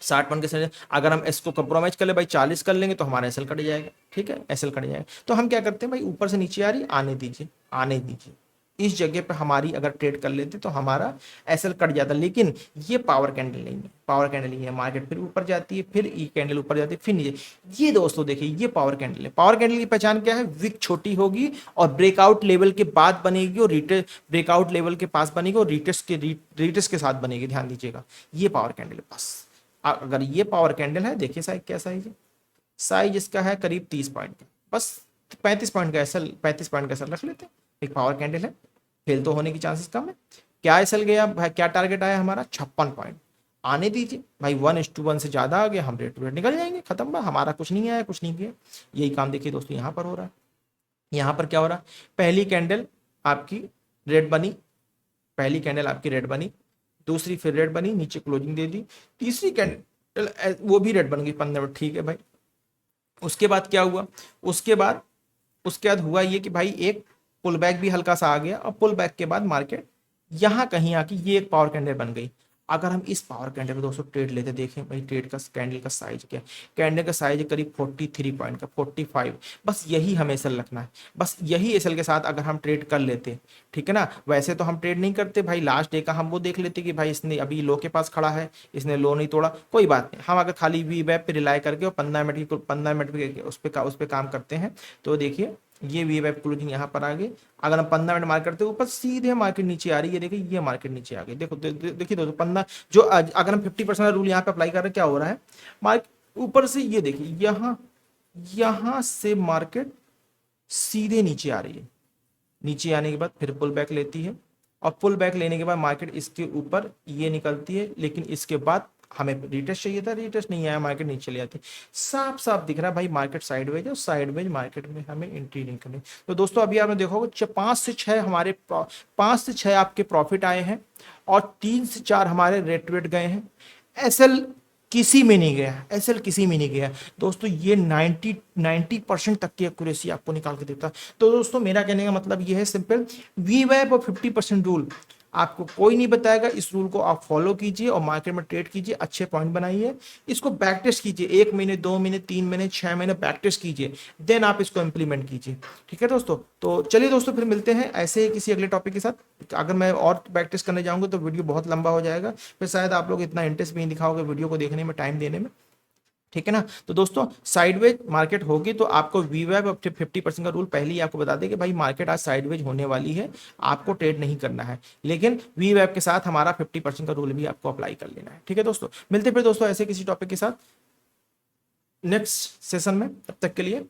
Speaker 1: 60 पॉइंट के एसएल, अगर हम इसको कंप्रोमाइज कर ले भाई 40 कर लेंगे तो हमारा एसएल कट जाएगा, ठीक है, एसएल कट जाएगा। तो हम क्या करते हैं भाई, ऊपर से नीचे आ रही, आने दीजिए, आने दीजिए, इस जगह पे हमारी अगर ट्रेड कर लेते तो हमारा एसएल कट जाता। लेकिन ये पावर कैंडल नहीं है, पावर कैंडल नहीं है, मार्केट फिर ऊपर जाती है, फिर ई कैंडल ऊपर जाती है, फिर नीचे। ये दोस्तों देखिए ये पावर कैंडल है। पावर कैंडल की पहचान क्या है, विक छोटी होगी और ब्रेकआउट लेवल के बाद बनेगी, और ब्रेकआउट लेवल के पास बनेगी और रिटेस्ट के साथ बनेगी, ध्यान दीजिएगा, ये पावर कैंडल है। बस अगर ये पावर कैंडल है, देखिए साइज क्या साइज है, साइज इसका है करीब 30 पॉइंट का, बस 35 पॉइंट का एसएल, 35 पॉइंट का एसएल रख लेते हैं। एक पावर कैंडल है, फेल तो होने की चांसेस कम है। क्या एसएल गया भाई, क्या टारगेट आया हमारा 56 पॉइंट, आने दीजिए भाई। 1:1 से ज्यादा आ गया, हम रेट टू रेट निकल जाएंगे, खत्म बा, हमारा कुछ नहीं आया, कुछ नहीं किया। यही काम देखिए दोस्तों यहाँ पर हो रहा है। यहाँ पर क्या हो रहा है, पहली कैंडल आपकी रेड बनी, पहली कैंडल आपकी रेड बनी, दूसरी फिर रेड बनी, नीचे क्लोजिंग दे दी, तीसरी कैंडल वो भी रेड बन गई 15 मिनट, ठीक है भाई। उसके बाद क्या हुआ, उसके बाद उसके बाद हुआ ये कि भाई एक पुल बैक भी हल्का सा आ गया, और पुल बैक के बाद मार्केट यहाँ कहीं आके ये एक पावर कैंडल बन गई। अगर हम इस पावर कैंडल में दोस्तों ट्रेड लेते, देखें भाई ट्रेड का कैंडल का साइज क्या है, कैंडल का साइज करीब 43 पॉइंट का, 45, बस यही हमें एसएल रखना है। बस यही एसएल के साथ अगर हम ट्रेड कर लेते, ठीक है ना। वैसे तो हम ट्रेड नहीं करते भाई, लास्ट डे का हम वो देख लेते कि भाई इसने अभी लो के पास खड़ा है, इसने लो नहीं तोड़ा, कोई बात नहीं। हम अगर खाली वी वेब पे रिलाई करके और 15 मिनट उस पर काम करते हैं, तो देखिए ये वी वेब क्लोजिंग यहाँ पर आ गई। अगर हम 15 मिनट मार्क करते हैं, ऊपर सीधे मार्केट नीचे आ रही है, देखिए ये मार्केट नीचे आ गई। देखो देखिए दोस्तों 15 जो अगर हम 50% रूल यहाँ पे अप्लाई कर रहे हैं, क्या हो रहा है, मार्केट ऊपर से ये देखिए यहाँ, यहाँ से मार्केट सीधे नीचे आ रही है। नीचे आने के बाद फिर पुल बैक लेती है, और पुल बैक लेने के बाद मार्केट इसके ऊपर ये निकलती है, लेकिन इसके बाद हमें रिटेस्ट चाहिए था, रिटेस्ट नहीं आया, मार्केट नीचे चली जाती। साफ साफ दिख रहा है भाई मार्केट साइडवेज है, और साइडवेज मार्केट में हमें एंट्री नहीं करनी। तो दोस्तों अभी आपने देखा होगा 5 से 6 हमारे 5 से 6 आपके प्रॉफिट आए हैं, और 3 से 4 हमारे रेट वेट गए हैं। एसएल किसी में नहीं गया, एसएल किसी में नहीं गया दोस्तों। ये 90% तक की एक्यूरेसी आपको निकाल के देता है। तो दोस्तों मेरा कहने का मतलब ये है सिंपल, वी वेब और 50% रूल आपको कोई नहीं बताएगा। इस रूल को आप फॉलो कीजिए और मार्केट में ट्रेड कीजिए, अच्छे पॉइंट बनाइए, इसको बैक टेस्ट कीजिए, 1 महीने 2 महीने 3 महीने 6 महीने बैक टेस्ट कीजिए, देन आप इसको इंप्लीमेंट कीजिए। ठीक है दोस्तों, तो चलिए दोस्तों फिर मिलते हैं ऐसे ही किसी अगले टॉपिक के साथ। अगर मैं और बैक टेस्ट करने जाऊंगा तो वीडियो बहुत लंबा हो जाएगा, फिर शायद आप लोग इतना इंटरेस्ट भी नहीं दिखाओगे वीडियो को देखने में, टाइम देने में। ठीक है ना। तो दोस्तों साइडवेज मार्केट होगी तो आपको वी वेब 50% का रूल पहले ही आपको बता दें कि भाई मार्केट आज साइडवेज होने वाली है, आपको ट्रेड नहीं करना है, लेकिन वी वेब के साथ हमारा 50% का रूल भी आपको अप्लाई कर लेना है। ठीक है दोस्तों, मिलते फिर दोस्तों ऐसे किसी टॉपिक के साथ नेक्स्ट सेशन में, तब तक के लिए